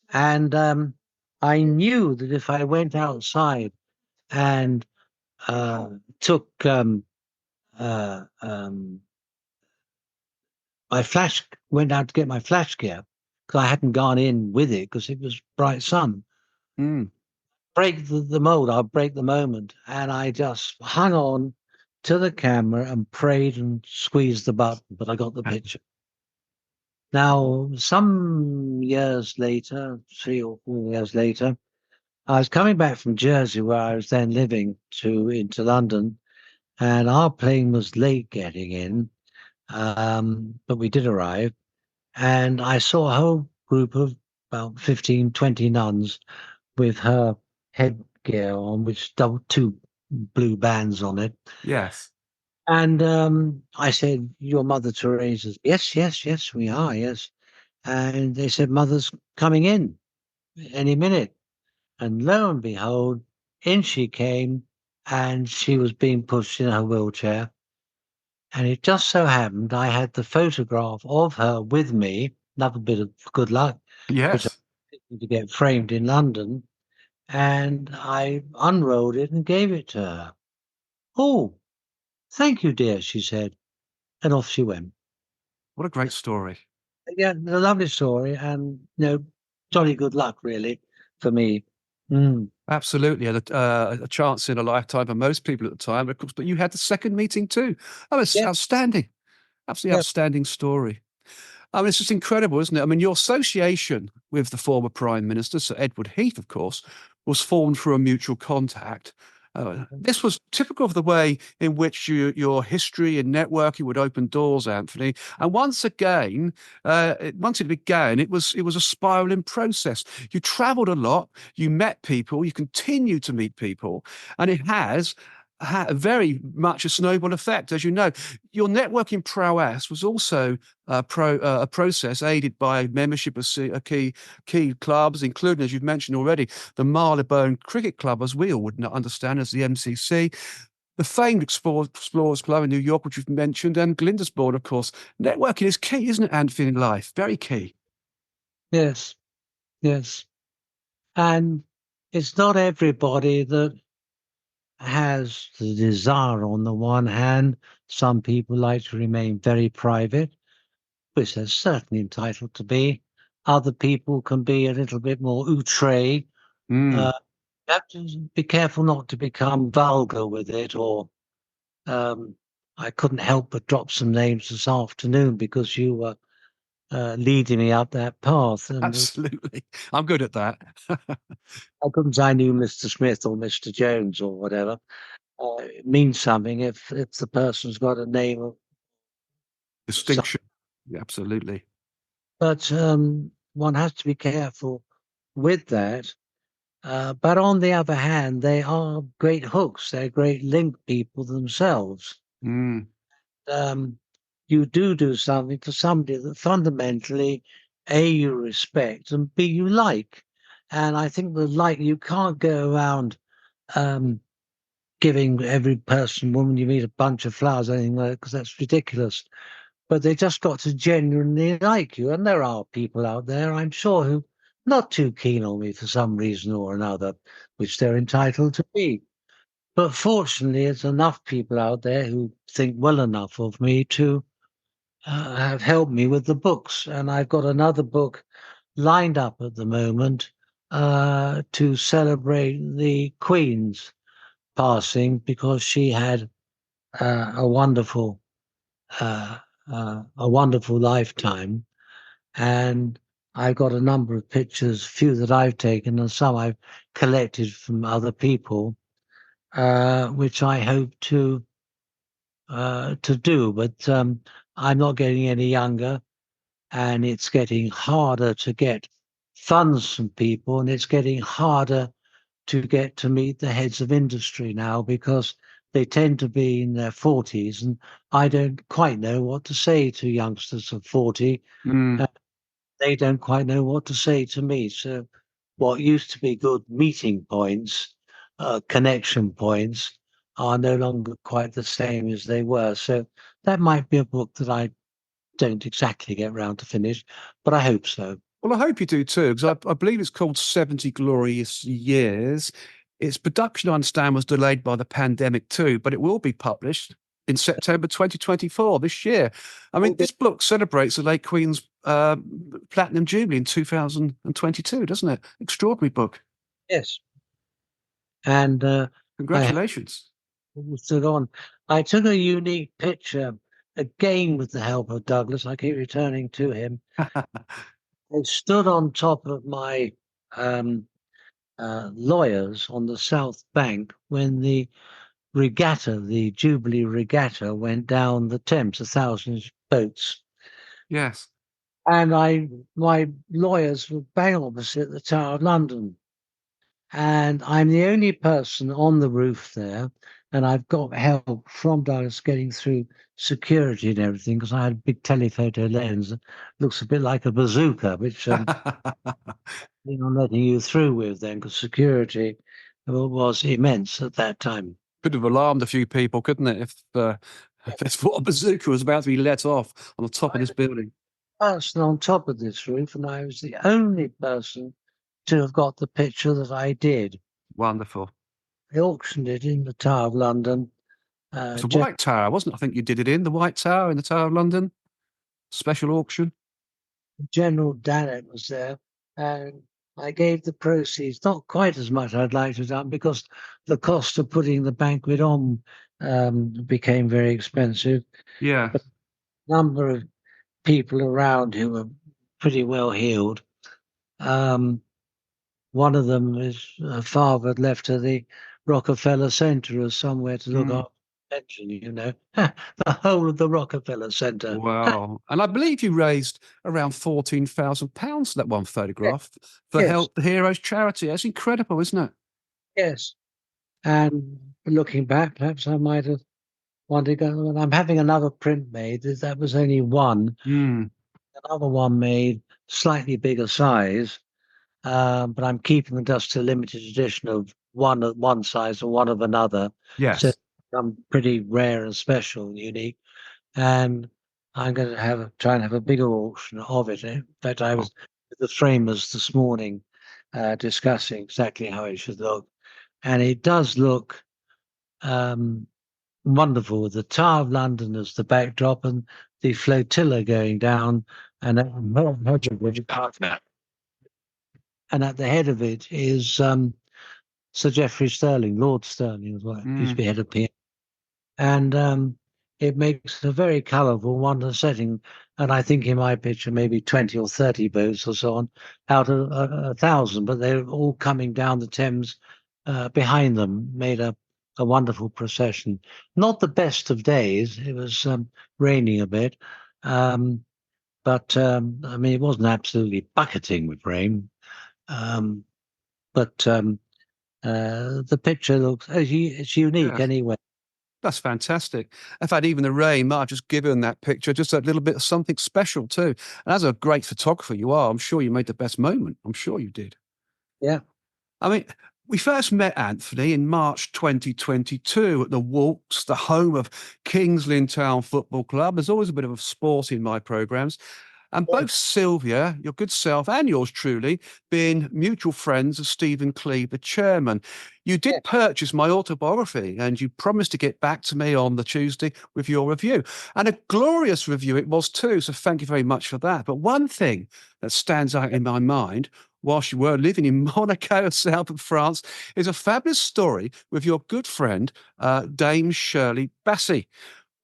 And I knew that if I went outside and took uh, um, my flash, went out to get my flash gear because I hadn't gone in with it because it was bright sun. Mm. Break the mold, I'll break the moment. And I just hung on to the camera and prayed and squeezed the button, but I got the picture. Now, some years later, 3 or 4 years later, I was coming back from Jersey, where I was then living, into London, and our plane was late getting in, but we did arrive. And I saw a whole group of about 15, 20 nuns with her headgear on, which two blue bands on it. Yes. And I said, "Your Mother Teresa's?" "Yes, yes, yes, we are, yes." And they said, "Mother's coming in any minute." And lo and behold, in she came, and she was being pushed in her wheelchair. And it just so happened I had the photograph of her with me, another bit of good luck, which I Yes. wanted to get framed in London. And I unrolled it and gave it to her. "Oh, thank you, dear," she said. And off she went. What a great story. Yeah, a lovely story, and jolly good luck, really, for me. Mm. Absolutely. And a chance in a lifetime for most people at the time, of course, but you had the second meeting too. Oh, it's Yeah, outstanding. Absolutely yeah. outstanding story. I mean, it's just incredible, isn't it? I mean, your association with the former Prime Minister, Sir Edward Heath, of course, was formed through a mutual contact. This was typical of the way in which your history and networking would open doors, Anthony. And once again, once it began, it was a spiraling process. You travelled a lot, you met people, you continue to meet people, and it has had very much a snowball effect. As you know, your networking prowess was also a process aided by membership of key clubs, including, as you've mentioned already, the Marylebone Cricket Club, as we all would not understand as the MCC, the famed Explorers Club in New York, which you've mentioned, and Glyndesborne, of course. Networking is key, isn't it, Anthony, in life? Very key. Yes, yes. And it's not everybody that has the desire on the one hand. Some people like to remain very private, which they're certainly entitled to be. Other people can be a little bit more outre. You have to be careful not to become vulgar with it, or I couldn't help but drop some names this afternoon because you were leading me up that path. And Absolutely. I'm good at that. I couldn't say I knew Mr. Smith or Mr. Jones or whatever. It means something if the person's got a name of Distinction. Yeah, absolutely. But one has to be careful with that. But on the other hand, they are great hooks. They're great link people themselves. You do something for somebody that fundamentally, A, you respect, and B, you like. And I think you can't go around giving every woman you meet a bunch of flowers or anything like that, because that's ridiculous. But they just got to genuinely like you. And there are people out there, I'm sure, who not too keen on me for some reason or another, which they're entitled to be. But fortunately, there's enough people out there who think well enough of me to have helped me with the books. And I've got another book lined up at the moment to celebrate the Queen's passing, because she had a wonderful lifetime. And I've got a number of pictures, few that I've taken and some I've collected from other people, which I hope to do. But I'm not getting any younger, and it's getting harder to get funds from people, and it's getting harder to get to meet the heads of industry now, because they tend to be in their 40s, and I don't quite know what to say to youngsters of 40. They don't quite know what to say to me. So what used to be good meeting points, connection points, are no longer quite the same as they were. So that might be a book that I don't exactly get round to finish, but I hope so. Well, I hope you do too, because I believe it's called 70 Glorious Years. Its production, I understand, was delayed by the pandemic too, but it will be published in September 2024, this year. I mean, this book celebrates the late Queen's Platinum Jubilee in 2022, doesn't it? Extraordinary book. Yes. And congratulations. I took a unique picture, again with the help of Douglas. I keep returning to him. I stood on top of my lawyers on the South Bank when the regatta, the Jubilee regatta, went down the Thames, 1,000 boats. Yes. And my lawyers were bang opposite the Tower of London. And I'm the only person on the roof there, and I've got help from Douglas getting through security and everything, because I had a big telephoto lens that looks a bit like a bazooka, which I'm letting you through with then, because security was immense at that time. Could have alarmed a few people, couldn't it, if a bazooka was about to be let off on the top of this building? Person on top of this roof, and I was the only person to have got the picture that I did. Wonderful. I auctioned it in the Tower of London. It's a White Tower, wasn't it? I think you did it in the White Tower in the Tower of London. Special auction. General Dannett was there, and I gave the proceeds, not quite as much I'd like to have done, because the cost of putting the banquet on became very expensive. Yeah. But a number of people around who were pretty well heeled. One of them, his father had left her the Rockefeller Center as somewhere to look Mm. after pension, the whole of the Rockefeller Center. Wow. And I believe you raised around £14,000 for that one photograph for Yes, Help the Heroes charity. That's incredible, isn't it? yes. And looking back, perhaps I might have wanted to go. And I'm having another print made. That was only one. Mm. Another one made slightly bigger size, but I'm keeping just a limited edition of one of one size and one of another. So Yes. I'm pretty rare and special and unique. And I'm going to try and have a bigger auction of it. In fact, I Oh, was with the framers this morning discussing exactly how it should look, and it does look um, wonderful with the Tower of London as the backdrop and the flotilla going down, and at the head of it is Sir Geoffrey Sterling, Lord Sterling, as well, used to mm. be head of PM. And it makes a very colourful, wonderful setting. And I think in my picture, maybe 20 or 30 boats or so on, out of 1,000, but they're all coming down the Thames behind them, made a wonderful procession. Not the best of days. It was raining a bit. But I mean, it wasn't absolutely bucketing with rain. Um, but the picture looks, it's unique Yes. anyway. That's fantastic. In fact, even the rain might have just given that picture just a little bit of something special too. And as a great photographer you are, I'm sure you made the best moment. I'm sure you did. Yeah. I mean, we first met Anthony in March 2022 at the Walks, the home of Kings Lynn Town Football Club. There's always a bit of sport in my programmes. And Yeah. both Sylvia, your good self, and yours truly, being mutual friends of Stephen Cleeve, the chairman. You Yeah. did purchase my autobiography and you promised to get back to me on the Tuesday with your review. And a glorious review it was too, so thank you very much for that. But one thing that stands out in my mind whilst you were living in Monaco, south of France, is a fabulous story with your good friend, Dame Shirley Bassey,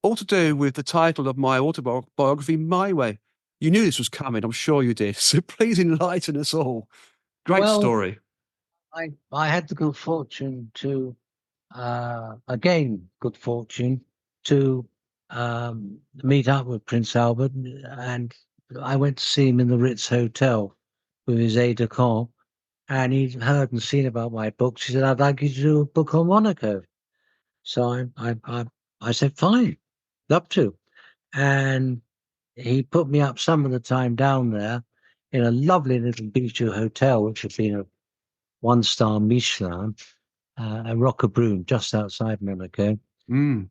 all to do with the title of my autobiography, My Way. You knew this was coming, I'm sure you did. So please enlighten us all. Great Well, story. I had the good fortune to again good fortune to meet up with Prince Albert, and I went to see him in the Ritz Hotel with his aide de camp, and he'd heard and seen about my books. He said, "I'd like you to do a book on Monaco." So I said, "Fine, love to," and he put me up some of the time down there in a lovely little Bijou hotel, which had been a 1-star Michelin, a Roquebrune just outside Monaco. Mm.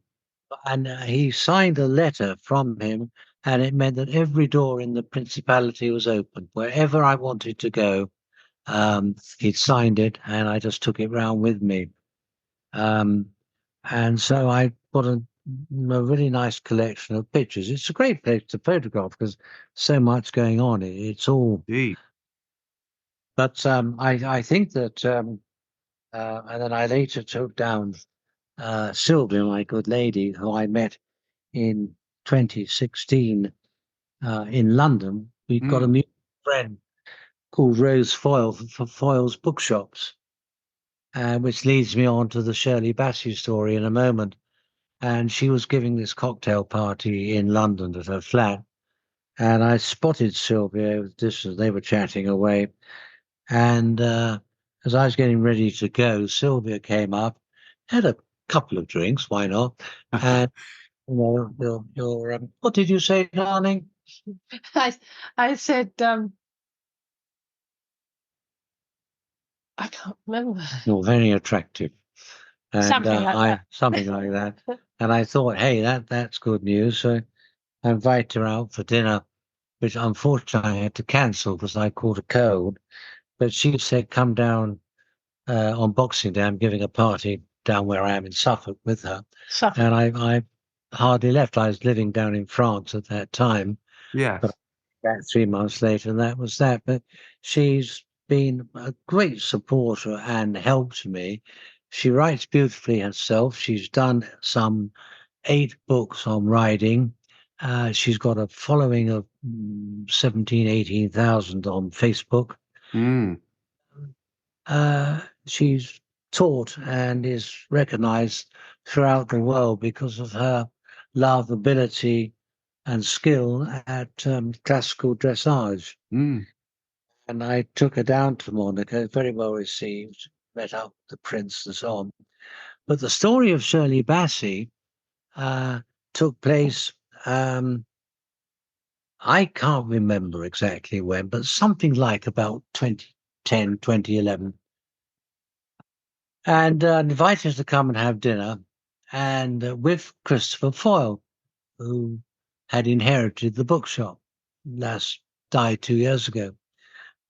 And he signed a letter from him, and it meant that every door in the principality was open. Wherever I wanted to go, he'd signed it, and I just took it round with me. And so I got a really nice collection of pictures. It's a great place to photograph because so much going on. It's all, Indeed. but I think that, and then I later took down Sylvia, my good lady, who I met in 2016 in London. We've got a Mm. mutual friend called Rose Foyle for Foyle's Bookshops, which leads me on to the Shirley Bassey story in a moment. And she was giving this cocktail party in London at her flat, and I spotted Sylvia with distance. They were chatting away, and as I was getting ready to go, Sylvia came up, had a couple of drinks, why not? And what did you say, darling? I said, I can't remember. You're very attractive, and Something like that. something like that. And I thought, hey, that's good news. So I invited her out for dinner, which unfortunately I had to cancel because I caught a cold. But she said, come down on Boxing Day. I'm giving a party down where I am in Suffolk with her. Suffolk. And I hardly left. I was living down in France at that time, Yes. but back 3 months later, and that was that. But she's been a great supporter and help to me. She writes beautifully herself. She's done some 8 books on riding. She's got a following of 18,000 on Facebook. Mm. She's taught and is recognized throughout the world because of her love, ability, and skill at classical dressage. Mm. And I took her down to Monaco, very well received, met up with the prince and so on. But the story of Shirley Bassey took place, I can't remember exactly when, but something like about 2010, 2011. And invited us to come and have dinner, and with Christopher Foyle, who had inherited the bookshop, died 2 years ago.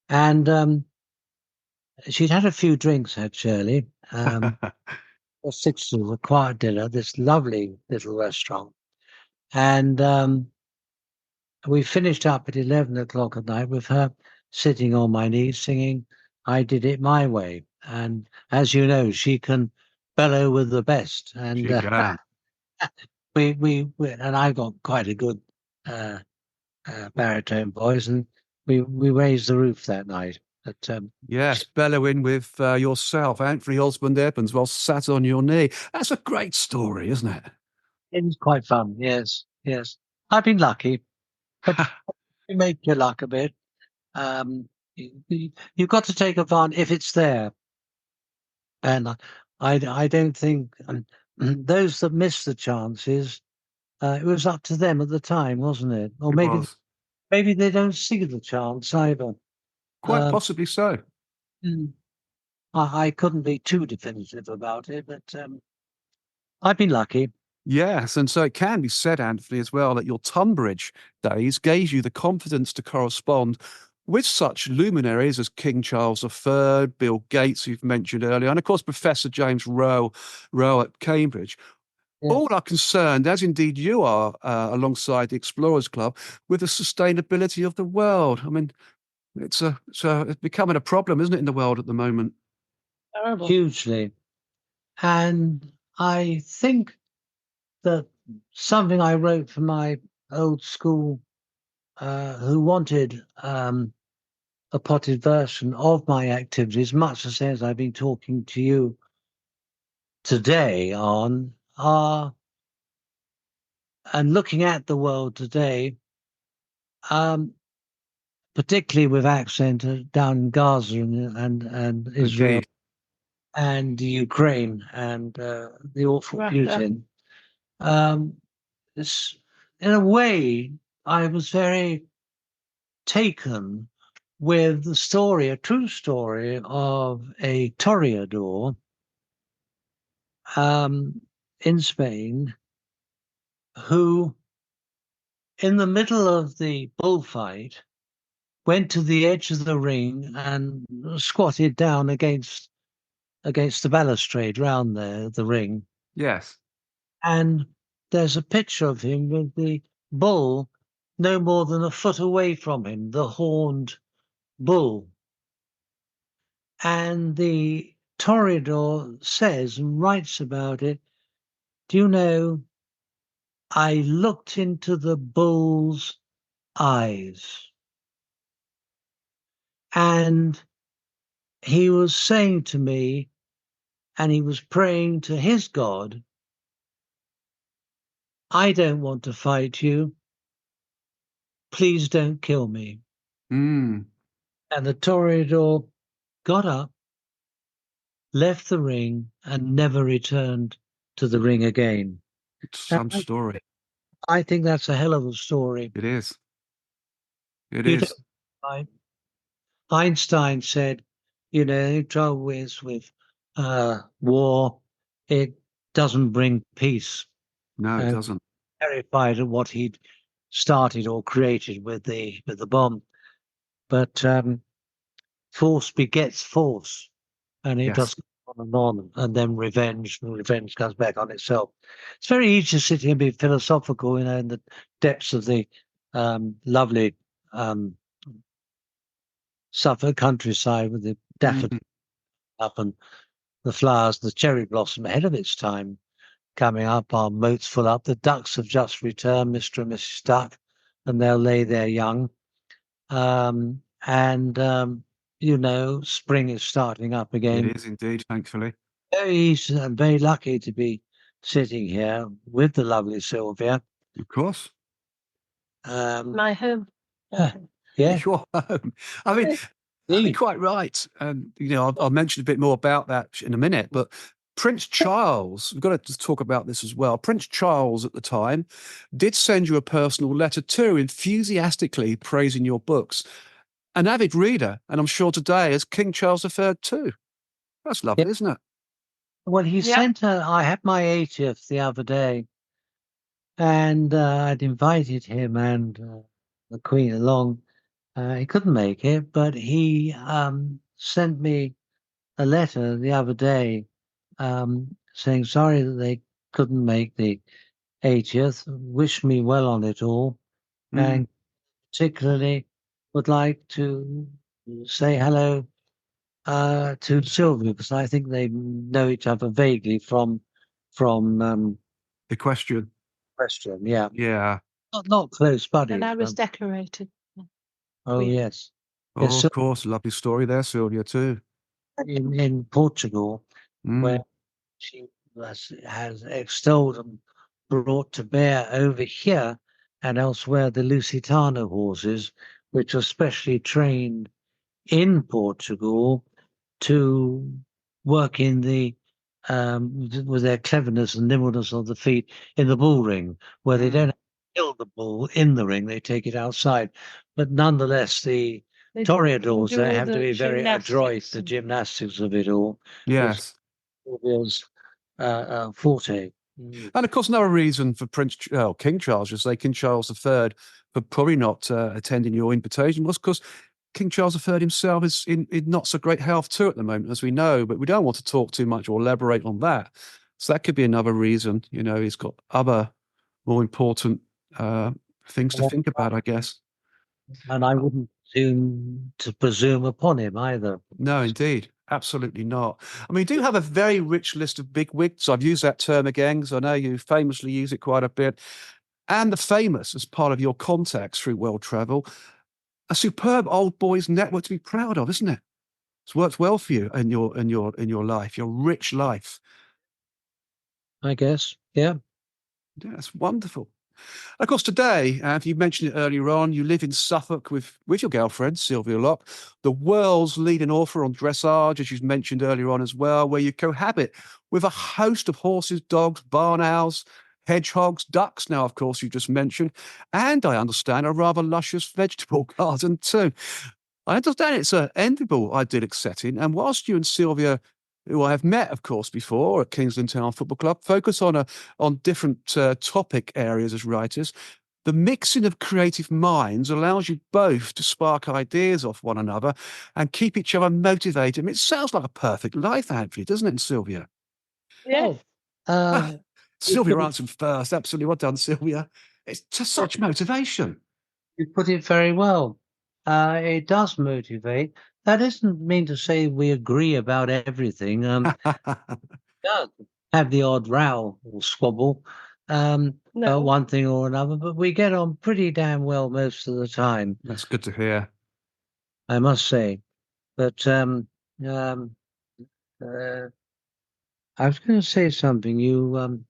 And she'd had a few drinks, had Shirley. For 6 of a quiet dinner, this lovely little restaurant. And we finished up at 11 o'clock at night with her sitting on my knees singing I Did It My Way. And as you know, she can bellow with the best. And She can. we and I got quite a good baritone voice, and we raised the roof that night. But Yes, bellowing with yourself, Anthony Osmond-Evans, while sat on your knee. That's a great story, isn't it? it was quite fun. Yes, yes. I've been lucky, but you make your luck a bit. You've got to take advantage if it's there. And I don't think those that miss the chances, it was up to them at the time, wasn't it? Or It was. maybe they don't see the chance either. Quite possibly so. I couldn't be too definitive about it, but I've been lucky. Yes, and so it can be said, Anthony, as well, that your Tonbridge days gave you the confidence to correspond with such luminaries as King Charles III, Bill Gates, you've mentioned earlier, and of course Professor James Rowe at Cambridge. Yes. All are concerned, as indeed you are, alongside the Explorers Club, with the sustainability of the world. I mean, it's becoming a problem, isn't it, in the world at the moment? Terrible. Hugely. And I think that something I wrote for my old school who wanted a potted version of my activities, much the same as I've been talking to you today on, are and looking at the world today, particularly with accent down in Gaza and Israel. Indeed. And Ukraine and the awful Russia. Putin. In a way, I was very taken with the story, a true story of a toreador in Spain who, in the middle of the bullfight, went to the edge of the ring and squatted down against the balustrade round there, the ring. Yes. And there's a picture of him with the bull no more than a foot away from him, the horned bull. And the toreador says and writes about it, do you know, I looked into the bull's eyes. And he was saying to me, and he was praying to his God, I don't want to fight you. Please don't kill me. Mm. And the toreador got up, left the ring, and never returned to the ring again. It's some story. I think that's a hell of a story. It is. It You is. Einstein said, the trouble is with war, it doesn't bring peace. No, it doesn't. Terrified of what he'd started or created with the bomb, but force begets force, and it Yes. does go on and on, and then revenge comes back on itself. It's very easy to sit here and be philosophical, in the depths of the lovely Suffolk countryside with the daffodil up and the flowers, the cherry blossom ahead of its time coming up, our moats full up. The ducks have just returned, Mr. and Mrs. Duck, and they'll lay their young. Spring is starting up again. It is indeed, thankfully. I'm very lucky to be sitting here with the lovely Sylvia. Of course. My home. Yeah, Your home. I mean, you're indeed. quite right. And, I'll mention a bit more about that in a minute. But Prince Charles, we've got to just talk about this as well. Prince Charles at the time did send you a personal letter too, enthusiastically praising your books. An avid reader, and I'm sure today as King Charles III too. That's Yeah. lovely, isn't it? Well, he Yeah. sent her. I had my 80th the other day, and I'd invited him and the Queen along. He couldn't make it, but he sent me a letter the other day saying sorry that they couldn't make the 80th, wished me well on it all, and particularly would like to say hello to Sylvia, because I think they know each other vaguely from The question. question. Yeah, Yeah. not close buddies. And I was decorated. Oh we- yes, Oh, yes. of course. Lovely story there, Sylvia, too. In Portugal, where she has extolled and brought to bear over here and elsewhere the Lusitano horses, which are specially trained in Portugal to work in the with their cleverness and nimbleness of the feet in the bull ring, where they don't kill the bull in the ring, they take it outside. But nonetheless, the They toreadors do they all have to the be very adroit, gymnastics the and- gymnastics of it all, which Yes. was forte. And of course, another reason for King Charles, just say King Charles III, for probably not attending your invitation was because King Charles III himself is in not so great health too at the moment, as we know, but we don't want to talk too much or elaborate on that. So that could be another reason. He's got other more important things to think about, I guess. And I wouldn't presume upon him either. No, indeed. Absolutely not. I mean, you do have a very rich list of bigwigs. I've used that term again because I know you famously use it quite a bit. And the famous as part of your contacts through world travel. A superb old boys network to be proud of, isn't it? It's worked well for you in your life, your rich life. I guess. Yeah. Yeah, that's wonderful. Of course, today, and you mentioned it earlier on, you live in Suffolk with your girlfriend, Sylvia Locke, the world's leading author on dressage, as you mentioned earlier on as well, where you cohabit with a host of horses, dogs, barn owls, hedgehogs, ducks now, of course, you just mentioned, and I understand a rather luscious vegetable garden too. I understand it's an enviable, idyllic setting, and whilst you and Sylvia, who I have met, of course, before at Kingsland Town Football Club, focus on different topic areas as writers, the mixing of creative minds allows you both to spark ideas off one another and keep each other motivated. I mean, it sounds like a perfect life, Anthony, doesn't it, Sylvia? Yeah. Sylvia answered first. Absolutely. Well done, Sylvia. It's just such motivation. You put it very well. It does motivate. That doesn't mean to say we agree about everything. Does have the odd row or squabble No. about one thing or another, but we get on pretty damn well most of the time, That's good to hear. I must say. But um, uh, I was going to say something. You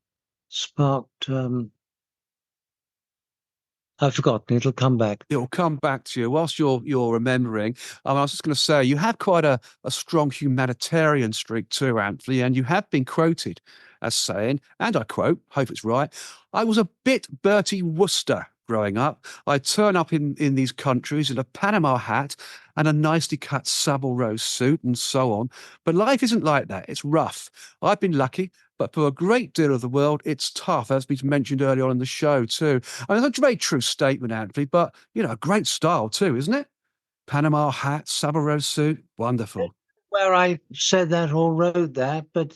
sparked. I've forgotten. It'll come back. It'll come back to you whilst you're remembering. I was just going to say you have quite a strong humanitarian streak too, Anthony, and you have been quoted as saying, and I quote, hope it's right, I was a bit Bertie Wooster growing up. I'd turn up in these countries in a Panama hat and a nicely cut Savile Row suit and so on. But life isn't like that. It's rough. I've been lucky. But for a great deal of the world, it's tough, as we mentioned earlier on in the show, too. I mean, that's a very true statement, Anthony, but, a great style, too, isn't it? Panama hat, Savile Row suit, wonderful. Where I said that or wrote that, but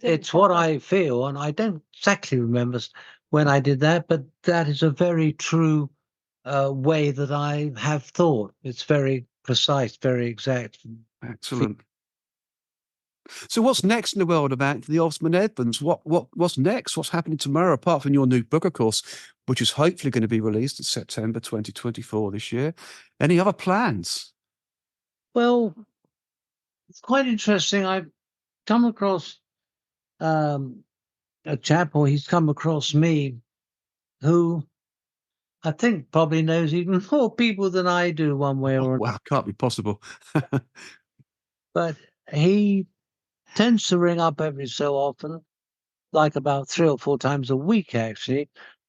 it's what I feel, and I don't exactly remember when I did that, but that is a very true way that I have thought. It's very precise, very exact. Excellent. So what's next in the world of Anthony Osmond-Evans? What's next? What's happening tomorrow, apart from your new book, of course, which is hopefully going to be released in September 2024 this year? Any other plans? Well, it's quite interesting. come across a chap, or he's come across me, who I think probably knows even more people than I do, one way or another. Wow, can't be possible. But he tends to ring up every so often, like about 3 or 4 times a week, actually.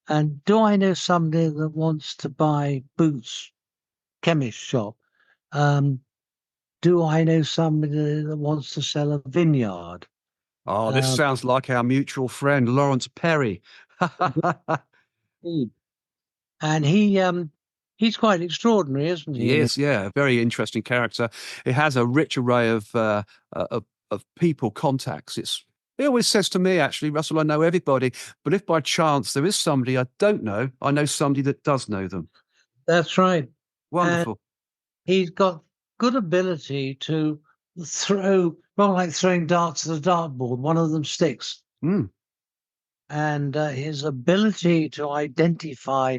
And do I know somebody that wants to buy boots? Chemist shop. Do I know somebody that wants to sell a vineyard? Oh, this sounds like our mutual friend, Lawrence Perry. And he's quite extraordinary, isn't he? He is, yeah, a very interesting character. It has a rich array of people contacts. He always says to me, actually, Russell, I know everybody, but if by chance there is somebody I don't know, I know somebody that does know them. That's right. Wonderful. And he's got good ability to throw, well, like throwing darts at a dartboard. One of them sticks. Mm. And his ability to identify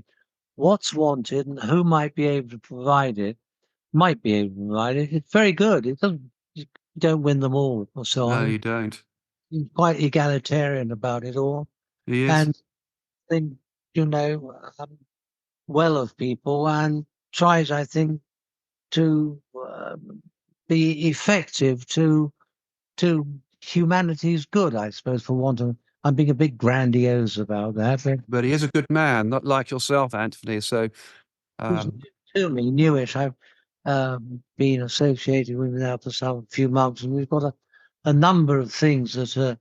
what's wanted and who might be able to provide it, it's very good. It doesn't, you don't win them all or so No, on. you don't. He's quite egalitarian about it all. He is. And think, well of people, and tries, I think, to be effective to humanity's good, I suppose, for want of. I'm being a bit grandiose about that. But he is a good man, not like yourself, Anthony. So, He's to me, newish. I've been associated with him now for some few months, and we've got a number of things that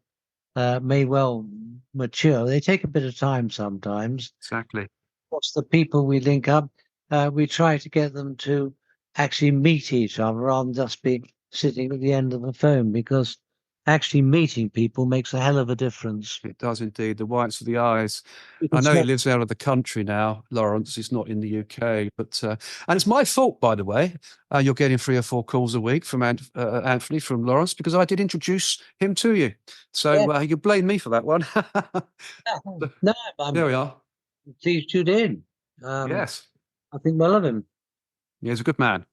may well mature. They take a bit of time sometimes. exactly. What's the people we link up? We try to get them to actually meet each other rather than just be sitting at the end of the phone, because actually meeting people makes a hell of a difference. It does indeed. The whites of the eyes. I know he lives out of the country now, Lawrence. He's not in the UK, but and it's my fault, by the way. You're getting 3 or 4 calls a week from Anthony, from Lawrence, because I did introduce him to you. So you blame me for that one. No, there we are. Please tune in. Yes, I think well of him. Yeah, he's a good man.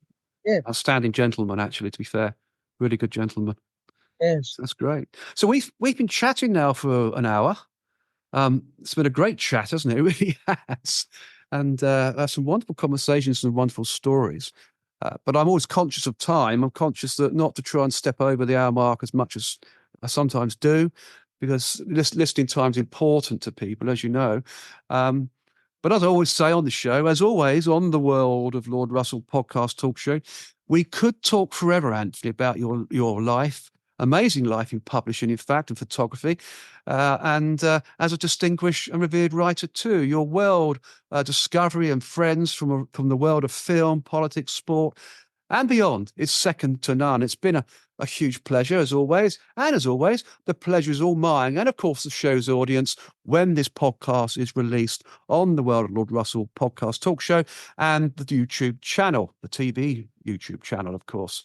Yeah. Outstanding gentleman, actually. To be fair, really good gentleman. Yes, that's great. So we've been chatting now for an hour. It's been a great chat, hasn't it? It really has. And some wonderful conversations and wonderful stories. But I'm always conscious of time. I'm conscious that not to try and step over the hour mark as much as I sometimes do, because listening time is important to people, as you know. But as I always say on the show, as always on the World of Lord Russell podcast talk show, we could talk forever, Anthony, about your life. Amazing life in publishing, in fact, and photography, and as a distinguished and revered writer too. Your world discovery and friends from the world of film, politics, sport, and beyond is second to none. It's been a huge pleasure, as always. And as always, the pleasure is all mine. And of course, the show's audience when this podcast is released on the World of Lord Russell podcast talk show and the YouTube channel, the TV YouTube channel, of course.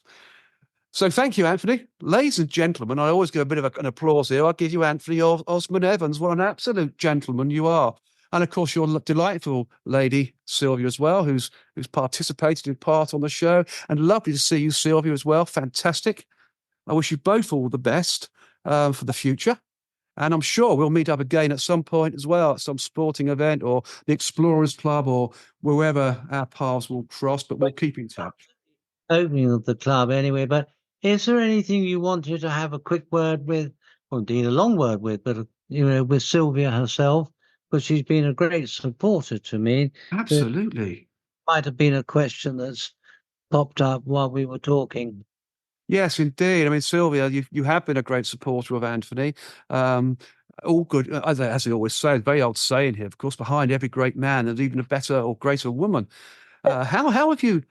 So thank you, Anthony. Ladies and gentlemen, I always give a bit of an applause here. I'll give you Anthony Osmond-Evans. What an absolute gentleman you are. And of course, your delightful lady, Sylvia, as well, who's participated in part on the show. And lovely to see you, Sylvia, as well. Fantastic. I wish you both all the best for the future. And I'm sure we'll meet up again at some point as well, at some sporting event or the Explorers Club or wherever our paths will cross, but we'll keep in touch. Opening of the club anyway, but is there anything you wanted to have a quick word with, or indeed a long word with, but with Sylvia herself, because she's been a great supporter to me. Absolutely. There might have been a question that's popped up while we were talking. Yes, indeed. I mean, Sylvia, you have been a great supporter of Anthony. All good, as I always say, very old saying here, of course, behind every great man, there's even a better or greater woman. How have you?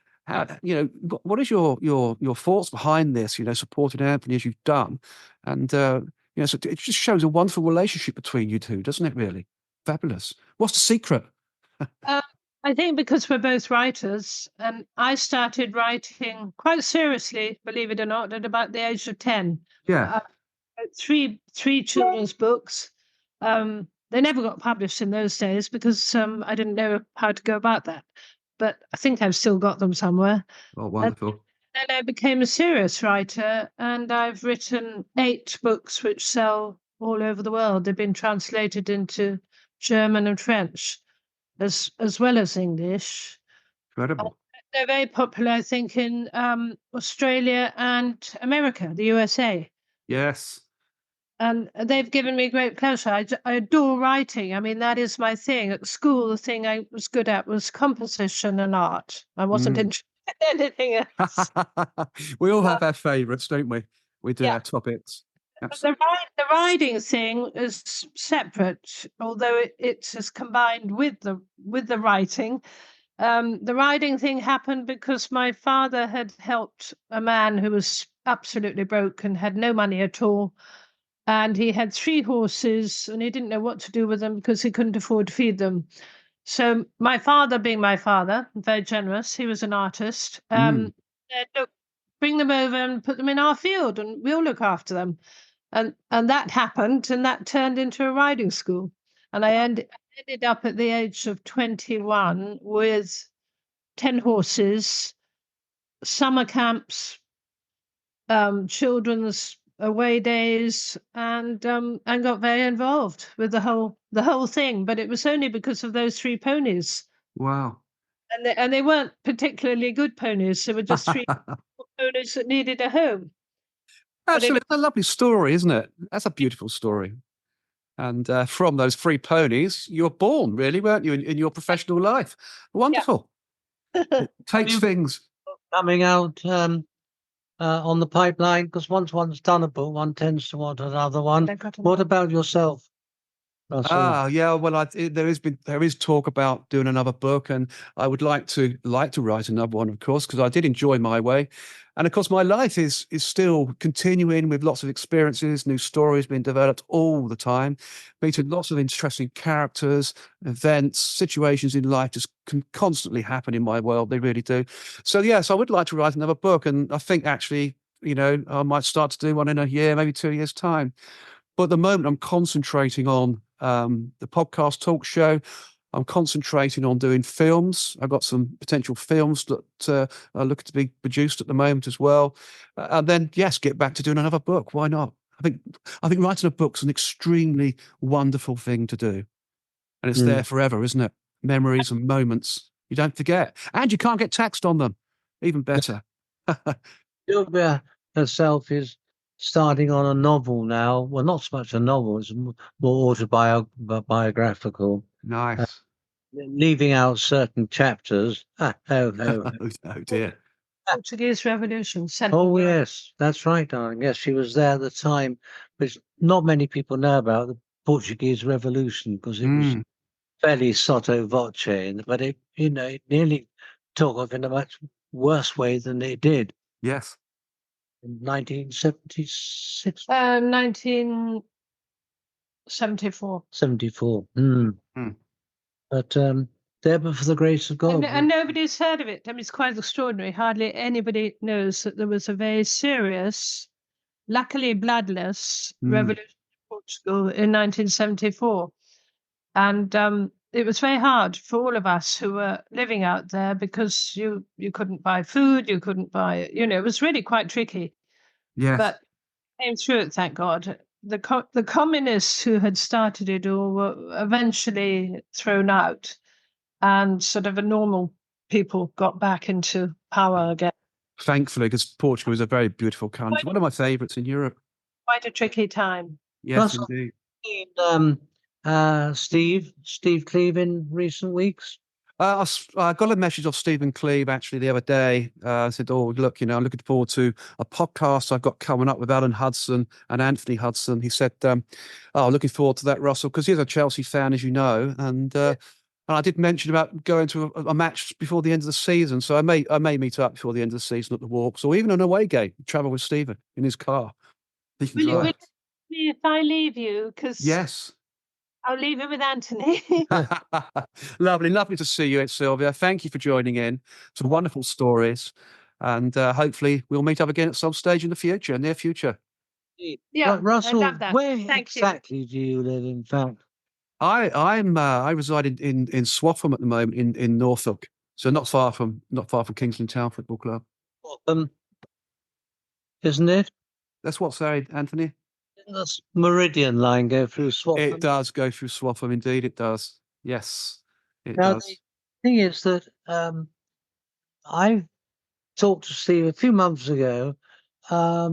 What is your thoughts behind this? Supporting Anthony as you've done, and so it just shows a wonderful relationship between you two, doesn't it? Really, fabulous. What's the secret? I think because we're both writers, and I started writing quite seriously, believe it or not, at about the age of 10. Yeah. Three children's books. They never got published in those days because I didn't know how to go about that. But I think I've still got them somewhere. Oh, wonderful. Then I became a serious writer, and I've written 8 books which sell all over the world. They've been translated into German and French, as well as English. Incredible. They're very popular, I think, in Australia and America, the USA. Yes. And they've given me great pleasure. I adore writing. I mean, that is my thing. At school, the thing I was good at was composition and art. I wasn't interested in anything else. We all have our favourites, don't we? We do Yeah. our topics. But the writing thing is separate, although it is combined with the writing. The writing thing happened because my father had helped a man who was absolutely broke and had no money at all. And he had 3 horses and he didn't know what to do with them because he couldn't afford to feed them. So my father, being my father, very generous, he was an artist, said, look, bring them over and put them in our field and we'll look after them. And that happened, and that turned into a riding school. And I ended up at the age of 21 with 10 horses, summer camps, children's away days, and got very involved with the whole thing. But it was only because of those 3 ponies. Wow. And they weren't particularly good ponies. They were just 3 ponies that needed a home. Absolutely. It's a lovely story, isn't it? That's a beautiful story. And from those 3 ponies, you were born, really, weren't you, in your professional life? Wonderful. It takes things. Coming out on the pipeline, because once one's done a book, one tends to want another one. What about yourself, Russell? Yeah. Well, there is talk about doing another book, and I would like to write another one, of course, because I did enjoy my way, and of course, my life is still continuing with lots of experiences, new stories being developed all the time, meeting lots of interesting characters, events, situations in life just can constantly happen in my world. They really do. So yes, I would like to write another book, and I think actually, I might start to do one in a year, maybe 2 years' time. But at the moment, I'm concentrating on the podcast talk show. I'm concentrating on doing films. I've got some potential films that are looking to be produced at the moment as well. And then, yes, get back to doing another book. Why not? I think writing a book's an extremely wonderful thing to do. And it's there forever, isn't it? Memories and moments you don't forget. And you can't get taxed on them. Even better. Sylvia herself is starting on a novel now. Well, not so much a novel, it's more autobiographical. Nice. Leaving out certain chapters. Oh dear. Portuguese Revolution. Oh, yes, that's right, darling. Yes, she was there at the time, which not many people know about the Portuguese Revolution because it was fairly sotto voce, but it nearly took off in a much worse way than it did. Yes. In 1976? 1974. 74. But there, but for the grace of God. And nobody's heard of it. I mean, it's quite extraordinary. Hardly anybody knows that there was a very serious, luckily bloodless, revolution in Portugal in 1974. And it was very hard for all of us who were living out there because you couldn't buy food, you couldn't buy, it was really quite tricky. Yes. But came through it, thank God. The communists who had started it all were eventually thrown out, and sort of a normal people got back into power again. Thankfully, because Portugal is a very beautiful country, one of my favourites in Europe. Quite a tricky time. Yes, Russell, indeed. Steve Cleve in recent weeks? I got a message off Stephen Cleve actually the other day. I said, "Oh, look, I'm looking forward to a podcast I've got coming up with Alan Hudson and Anthony Hudson." He said, "Oh, looking forward to that, Russell, because he's a Chelsea fan, as you know, and I did mention about going to a match before the end of the season. So I may meet up before the end of the season at the Walks, or even an away game. Travel with Stephen in his car. He can Will drive. you, if I leave you? Because Yes." I'll leave it with Anthony. Lovely to see you, Sylvia. Thank you for joining in. Some wonderful stories, and hopefully we'll meet up again at some stage in the near future. Yeah, Russell, I love that. where Thank exactly do you live? In fact, I reside in Swaffham at the moment in Norfolk, so not far from Kingsland Town Football Club. isn't it? That's what, sorry, Anthony? Does Meridian line go through Swaffham? It does go through Swaffham, indeed it does. Yes, it Now, does. the thing is that I talked to Steve a few months ago. I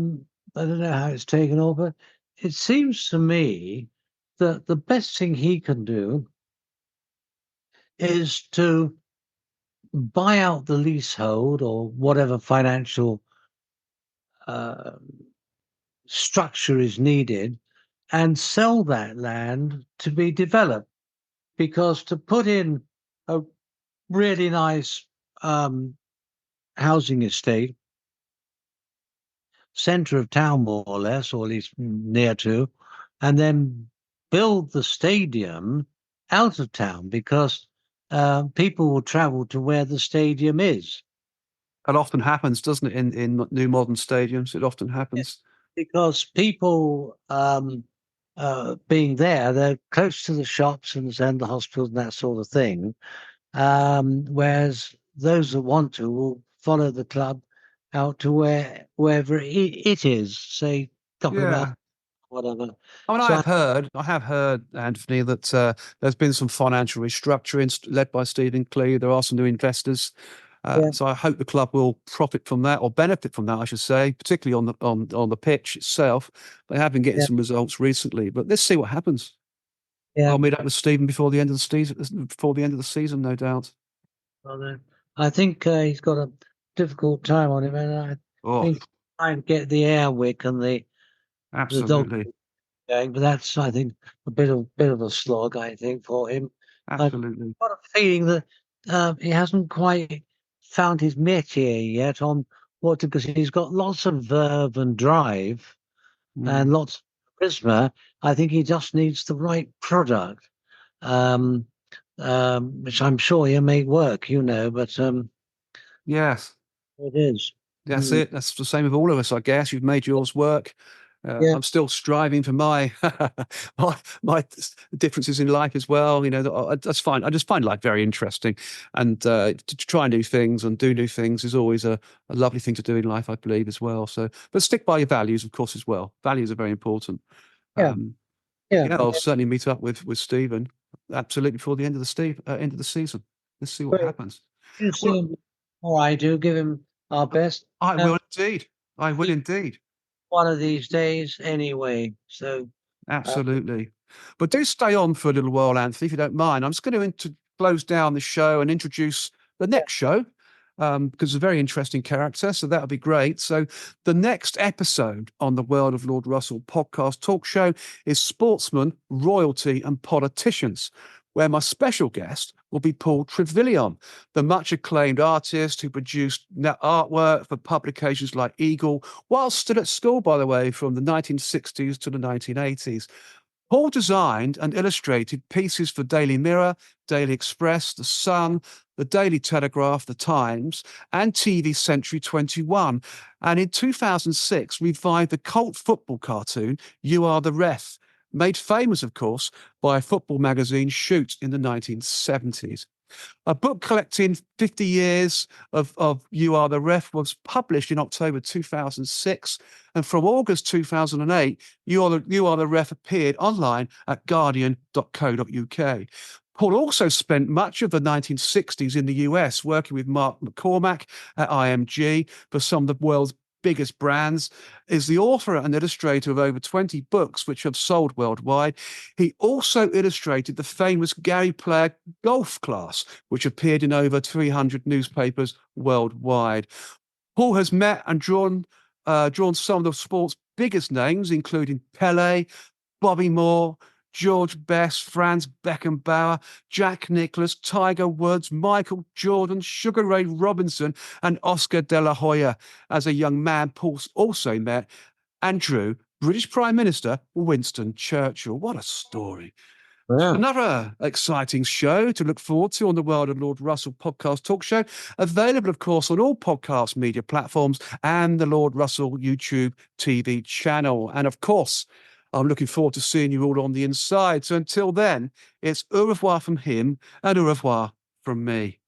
don't know how it's taken off, but it seems to me that the best thing he can do is to buy out the leasehold or whatever financial uh, structure is needed and sell that land to be developed. Because to put in a really nice housing estate, center of town more or less, or at least near to, and then build the stadium out of town, because people will travel to where the stadium is. It often happens, doesn't it, in new modern stadiums? It often happens. Because people being there, they're close to the shops and the hospitals and that sort of thing. Whereas those that want to will follow the club out to wherever it is, say, couple of Yeah. hours, whatever. I mean, So I have heard, Anthony, that there's been some financial restructuring led by Stephen Clee. There are some new investors. Yeah. So I hope the club will profit from that, or benefit from that, I should say, particularly on the pitch itself. They have been getting Yeah. some results recently, but let's see what happens. Yeah. I'll meet up with Stephen before the end of the season, no doubt. Well, I think he's got a difficult time on him, and I Oh, think trying to get the Airwick and the dog absolutely, going, but that's, I think, a bit of a slog, I think, for him. I've absolutely. got a feeling that he hasn't quite found his métier yet on what to, because he's got lots of verve and drive and lots of charisma. I think he just needs the right product, which I'm sure he'll make work, but Yes. it is. That's Mm. it. That's the same with all of us, I guess. You've made yours work. Yeah, I'm still striving for my my differences in life as well. That's fine. I just find life very interesting, and to try and do things and do new things is always a lovely thing to do in life, I believe, as well. So, but stick by your values, of course, as well. Values are very important. yeah, Um, yeah. yeah, I'll certainly meet up with Stephen absolutely before the end of the season. Let's see what Great. happens. You see Well, him, all right, do give him our best. I Um, will indeed. I will indeed. one of these days, anyway. So, Absolutely. But do stay on for a little while, Anthony, if you don't mind. I'm just going to close down the show and introduce the next show, because it's a very interesting character. So that'll be great. So the next episode on the World of Lord Russell podcast talk show is Sportsmen, Royalty and Politicians, where my special guest will be Paul Trevilion, the much acclaimed artist who produced artwork for publications like Eagle, while still at school, by the way, from the 1960s to the 1980s. Paul designed and illustrated pieces for Daily Mirror, Daily Express, The Sun, the Daily Telegraph, The Times, and TV Century 21. And in 2006, revived the cult football cartoon, You Are the Ref, made famous, of course, by football magazine Shoot in the 1970s. A book collecting 50 years of You Are the Ref was published in October 2006. And from August 2008, You Are the Ref appeared online at guardian.co.uk. Paul also spent much of the 1960s in the US working with Mark McCormack at IMG for some of the world's biggest brands, is the author and illustrator of over 20 books which have sold worldwide. He also illustrated the famous Gary Player golf class, which appeared in over 300 newspapers worldwide. Paul has met and drawn some of the sport's biggest names, including Pele, Bobby Moore, George Best, Franz Beckenbauer, Jack Nicklaus, Tiger Woods, Michael Jordan, Sugar Ray Robinson, and Oscar de la Hoya. As a young man, Paul also met and drew British Prime Minister Winston Churchill. What a story. yeah. Another exciting show to look forward to on the World of Lord Russell podcast talk show, available, of course, on all podcast media platforms and the Lord Russell YouTube TV channel. And of course, I'm looking forward to seeing you all on the inside. So until then, it's au revoir from him and au revoir from me.